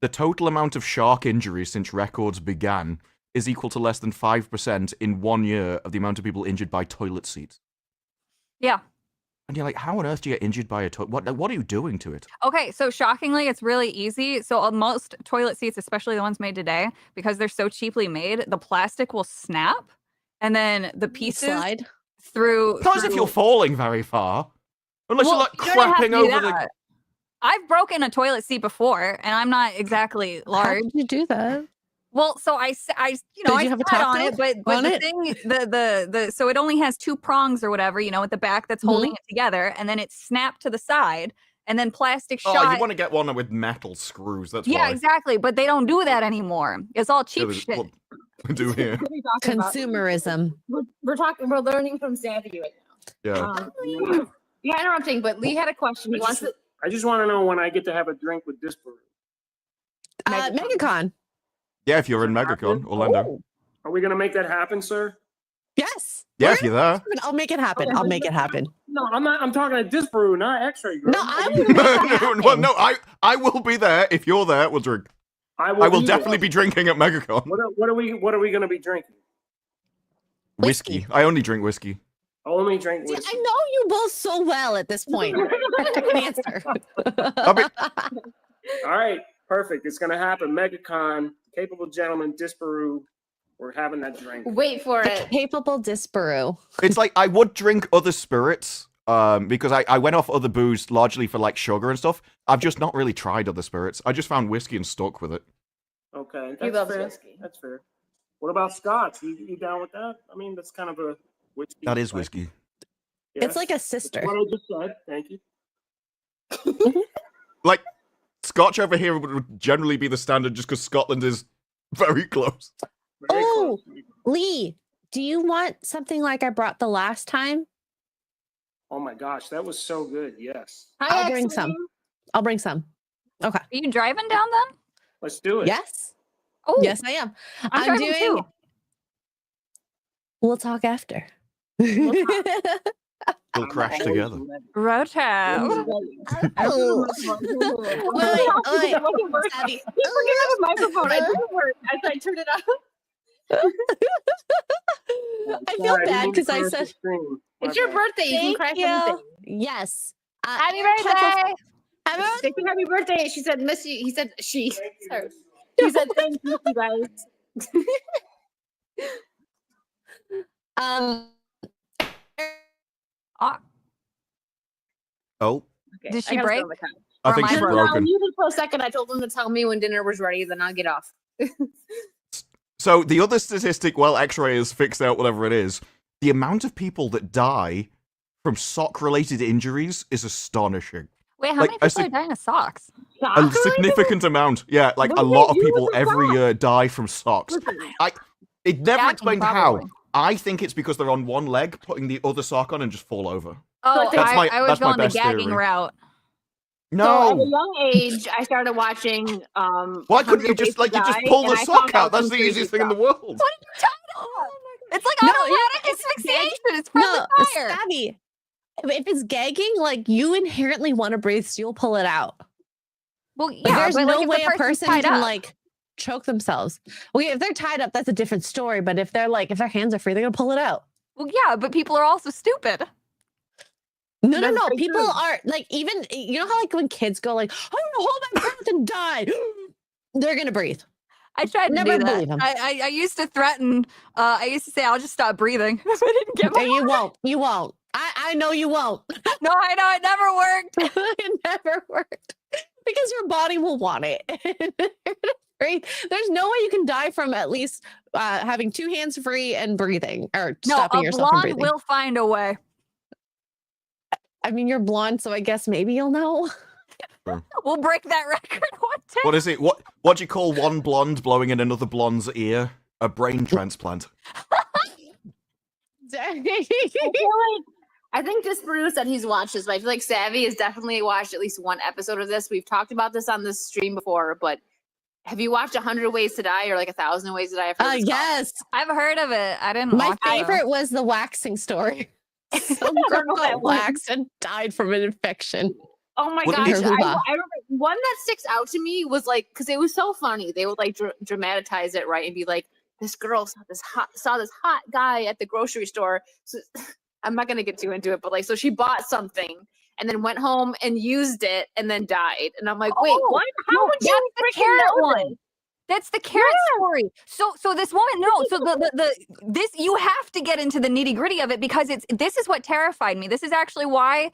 the total amount of shark injuries since records began is equal to less than 5% in 1 year of the amount of people injured by toilet seats. Yeah. And you're like, how on earth do you get injured by a toilet? What are you doing to it? Okay, so shockingly, it's really easy. So most toilet seats, especially the ones made today, because they're so cheaply made, the plastic will snap, and then the pieces Slide. through. Not as if through- you're falling very far. Unless Well, you're like you don't have to crapping do over the... that. I've broken a toilet seat before, and I'm not exactly How large. did you do that? Well, so I Did I you have a sat top on it, note but on the it? thing, the so it only has 2 prongs or whatever, at the back that's holding it together, and then it's snapped to the side, and then plastic Oh, shot. you want to get one with metal screws? That's Yeah, why. exactly, but they don't do that anymore. It's all cheap Yeah, shit. what we do here. What are we talking about? Consumerism. We're learning from Savvy right now. Yeah. Yeah, interrupting, but Lee had a question. He wants to. I just want to know when I get to have a drink with this brew. MegaCon. Yeah, if you're in MegaCon, Orlando. Are we going to make that happen, sir? Yes. Yeah, We're if you're there. I'll make it happen. I'll make it happen. No, I'm not. I'm talking to this brew, not X-ray. Girl. No, I will make it happen. Well, no, I will be there. If you're there, we'll drink. I will be definitely there. be drinking at MegaCon. What are we going to be drinking? Whiskey. I only drink whiskey. Only drink See, whiskey. I know you both so well at this point. I can answer. I'll be- All right, perfect. It's going to happen. MegaCon, capable gentleman, Disparu. We're having that drink. Wait for The it. capable Disparu. It's like I would drink other spirits, because I went off other booze largely for like sugar and stuff. I've just not really tried other spirits. I just found whiskey and stuck with it. Okay, He that's loves fair. whiskey. That's fair. What about scotch? You down with that? I mean, that's kind of a whiskey. That is like- whiskey. Yes. It's like a That's sister. what I just said. Thank you. Like Scotch over here would generally be the standard just because Scotland is very close. Very Oh. close. Lee, do you want something like I brought the last time? Oh my gosh, that was so good. Yes. Hi, I'll bring X-Ray. some. I'll bring some. Okay. Are you driving down then? Let's do it. Yes. Oh, Yes, I am. I'm driving too. We'll talk after. We'll crash together. Road trip. Oh. Wait, Savvy. He forgot the microphone. I didn't work. I turned it off. I feel bad because I said It's your birthday. You can thank crash you. anything. Yes. Happy Happy birthday! Say happy birthday. She said, "Miss you." He said, "She." Sorry. He said, "Thank you, you guys." Oh, Okay, Did I she gotta break? sit on the couch. I Or think am I she's broke? No, I broken. muted for a second. I told them to tell me when dinner was ready. Then I'll get off. So the other statistic, while X-Ray has fixed out whatever it is, the amount of people that die from sock-related injuries is astonishing. Wait, how Like, many I people are see- dying of socks? A significant amount. Yeah, like What a do lot they of do with people the every sock? year die from socks. It never Gagging, explained probably. how. I think it's because they're on one leg, putting the other sock on and just fall over. Oh, That's my- I was that's my going the best gagging theory. route. So at a No. young age, I started watching. Why couldn't 100 you just Ways to you just Die, pull and the I sock found out? That's some the easiest crazy thing in the stuff. world. It's like No, automatic asphyxiation. It's friendly No, fire. Savvy. If it's gagging, like you inherently want to breathe, so you'll pull it out. Well, Like, yeah, there's but no like, if way the a person's person tied can up. like choke themselves. Okay, if they're tied up, that's a different story. But if they're like, if their hands are free, they're gonna pull it out. Well, yeah, but people are also stupid. No, no, That's no. very People true. are like, even you know how like when kids go like, I'm gonna hold my breath and die. They're gonna breathe. I tried to Never do that. believe 'em. I used to threaten. I used to say I'll just stop breathing if I didn't get my. And you won't. You won't. I know you won't. No, I know it never worked. It never worked because your body will want it. Right? There's no way you can die from at least having two hands free and breathing or No, stopping a yourself from blonde breathing. will find a way. I mean, you're blonde, so I guess maybe you'll know. We'll break that record one day. What is it? What do you call one blonde blowing in another blonde's ear? A brain transplant. I think this Bruce said he's watched this, but I feel like Savvy has definitely watched at least one episode of this. We've talked about this on this stream before, but have you watched 100 Ways to Die or like 1,000 Ways to Die? I've heard it's called. Yes. I've heard of it. I didn't My watch it, though. favorite was the waxing story. Some I don't know girl that got one. waxed and died from an infection. Oh my What gosh. is- I remember one that sticks out to me was like, because it was so funny. They would like dramatize it, right? And be like, this girl saw this hot guy at the grocery store. So I'm not going to get too into it, but like, so she bought something and then went home and used it and then died. And I'm like, wait, Oh, what? How no, would that's you the freaking carrot know one. this? That's the carrot story. So this woman, no. So this you have to get into the nitty gritty of it because this is what terrified me. This is actually why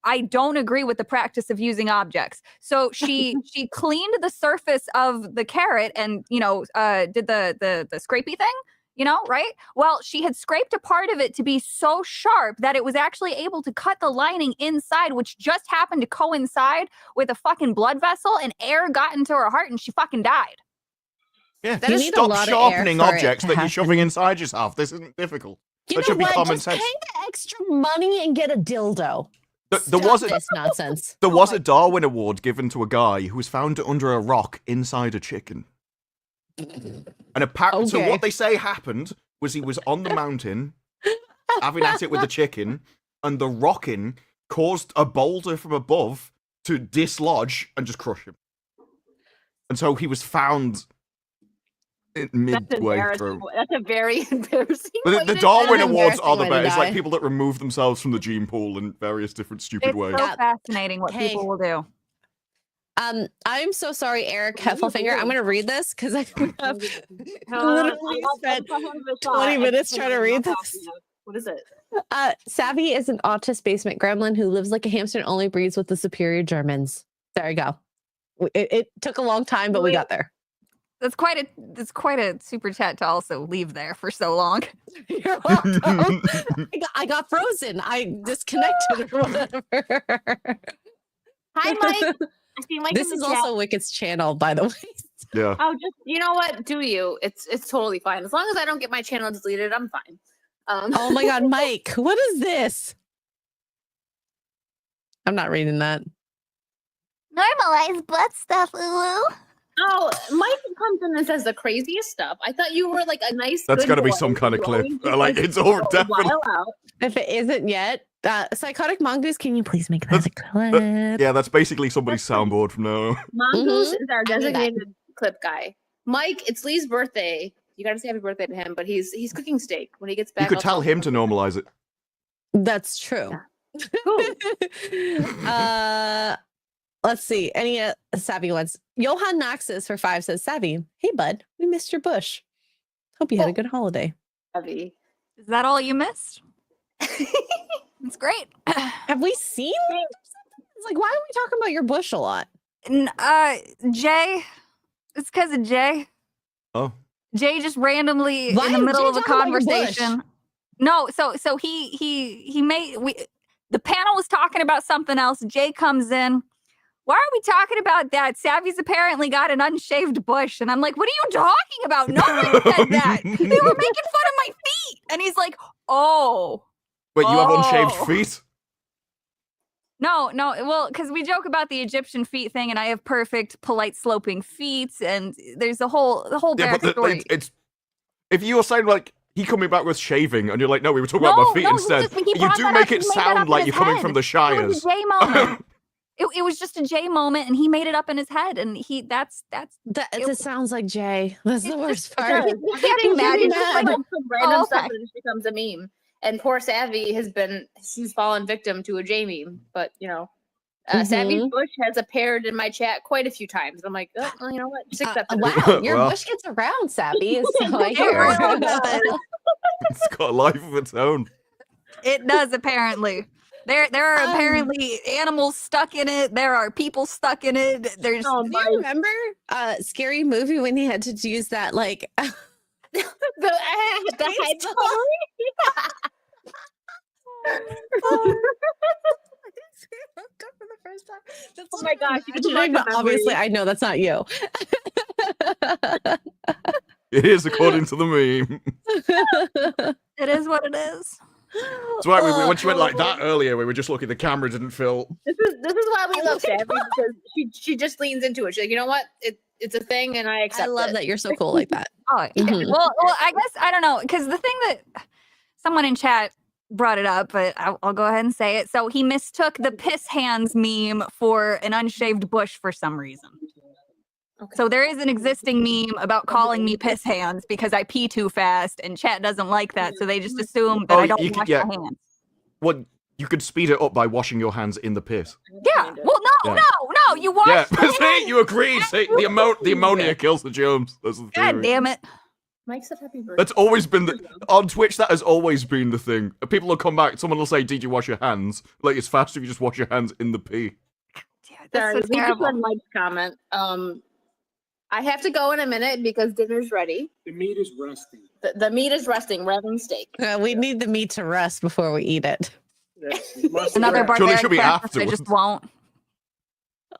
I don't agree with the practice of using objects. So she cleaned the surface of the carrot and, you know, did the scrapey thing, you know, right? Well, she had scraped a part of it to be so sharp that it was actually able to cut the lining inside, which just happened to coincide with a fucking blood vessel, and air got into her heart and she fucking died. Yeah, You need a stop lot of air sharpening for it objects to that you're happen. shoving inside yourself. This isn't difficult. You That know should be what? common Just sense. pay the extra money and get a dildo. There Stop was a this nonsense. there was a Darwin Award given to a guy who was found under a rock inside a chicken. And apparently, so Okay. what they say happened was he was on the mountain having at it with the chicken, and the rocking caused a boulder from above to dislodge and just crush him. And so he was found midway through. That's a very embarrassing. But way the to Darwin die. Awards are the embarrassing way to best. It's like die. people that remove themselves from the gene pool in various different stupid It's ways. so Yeah. fascinating what Hey. people will do. I'm so sorry, Eric Heffelfinger. I'm gonna read this because I have Hold on, literally I'll spent have a shot. 20 I minutes just trying to put it in read my this. coffee. What is it? Savvy is an autist basement gremlin who lives like a hamster and only breeds with the superior Germans. There you go. It took a long time, but we got there. That's quite a super chat to also leave there for so long. You're welcome. I got frozen. I disconnected or whatever. Hi, Mike. I see Mike This in the is chat. also Wicked's channel, by the way. Yeah. Oh, just you know what? Do you? It's totally fine. As long as I don't get my channel deleted, I'm fine. Oh my god, Mike, what is this? I'm not reading that. Normalize butt stuff, Ulu. Oh, Mike comes in and says the craziest stuff. I thought you were like a nice. That's good got to be boy. some kind of You clip. always just, Like it's all go definitely. wild out. If it isn't yet, Psychotic Mongoose, can you please make that a clip? Yeah, that's basically somebody's soundboard from now. Mongoose is our I knew that. designated clip guy. Mike, it's Lee's birthday. You got to say happy birthday to him, but he's cooking steak when he gets back. You could I'll tell him to normalize it. That's true. Let's see. Any savvy ones? Johan Naxis for 5 says, Savvy, hey bud, we missed your bush. Hope you had a good holiday. Heavy. Is that all you missed? It's great. Have we seen? It's like, why are we talking about your bush a lot? Jay. It's because of Jay. Oh. Jay just randomly Why in the is middle Jay of a talking about your bush? conversation. No, so he made the panel was talking about something else. Jay comes in. Why are we talking about that? Savvy's apparently got an unshaved bush. And I'm like, what are you talking about? No one said that. They were making fun of my feet. And he's like, oh. Wait, you have Oh. unshaved feet? No, well, because we joke about the Egyptian feet thing, and I have perfect, polite, sloping feet, and there's the whole Yeah, but backstory. it's if you were saying like he coming back with shaving, and you're like, no, we were talking about my feet he instead. just- he You brought do that make up, it he made that up sound in like his you're coming head. from the It was Shires. a Jay moment. It was just a Jay moment, and he made it up in his head, and that's That sounds like Jay. That's the worst It part. does. You can't be Everything mad, Jay you're does, just like, like, some random oh, stuff okay. and it just becomes a meme. And poor Savvy she's fallen victim to a Jay meme. But you know, Savvy's bush has appeared in my chat quite a few times. I'm like, oh, well, you know what? Just accept it. Wow, your Well. bush gets around, Savvy. So I It hear. really does. It's got a life of its own. It does apparently. There are apparently animals stuck in it. There are people stuck in it. There's Oh, Do my. you remember Scary Movie when he had to use that like The head Oh my gosh, you can Imagining, block but the obviously memory. I know that's not you. It is according to the meme. it is what it is. That's why when she went like that earlier, we were just looking. The camera didn't fill. This is why we love Savvy because she just leans into it. She's like, you know what? It's a thing, and I I accept love it. that you're so cool like that. Oh, yeah. Mhm. Well, I guess I don't know because the thing that someone in chat brought it up, but I'll go ahead and say it. So he mistook the piss hands meme for an unshaved bush for some reason. Okay. So there is an existing meme about calling me piss hands because I pee too fast, and chat doesn't like that, so they just assume that Oh, I don't you could- wash yeah. my hands. Well, you could speed it up by washing your hands in the piss. Yeah. Well, no, Yeah. no, you wash. Yeah, your see, hands. you agreed. See, the ammonia kills the germs. That's the God theory. damn it. Mike said happy birthday. That's always been on Twitch. That has always been the thing. People will come back. Someone will say, "Did you wash your hands?" Like it's faster if you just wash your hands in the pee. Yeah, that's Sorry, so we just terrible. read Mike's comment. I have to go in a minute because dinner's ready. The meat is rusty. The meat is resting, rather than steak. We need the meat to rest before we eat it. Yes, it must Another rest. Surely barbaric should be practice, I afterwards. just won't.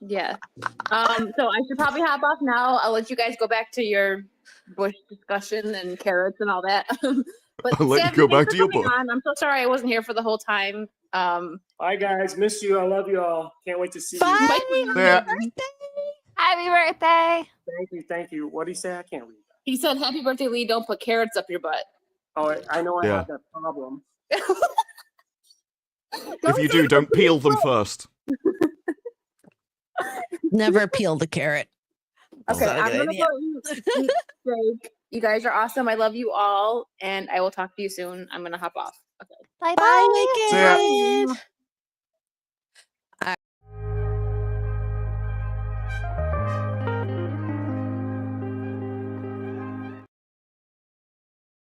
Yeah. So I should probably hop off now. I'll let you guys go back to your bush discussion and carrots and all that. But I'll let you Savvy, go thanks back for to your coming bush. on. I'm so sorry I wasn't here for the whole time. Bye, guys. Miss you. I love you all. Can't wait to see Bye. you. Yeah. Happy birthday! Thank you. Thank you. What did he say? I can't read that. He said, "Happy birthday, Lee. Don't put carrots up your butt." Oh, I know I Yeah. have that problem. If you do, don't peel them first. Never peel the carrot. Okay, Not a I'm good gonna idea. go eat steak. You guys are awesome. I love you all, and I will talk to you soon. I'm gonna hop off. Okay. Bye Bye, bye. See ya. Wicked.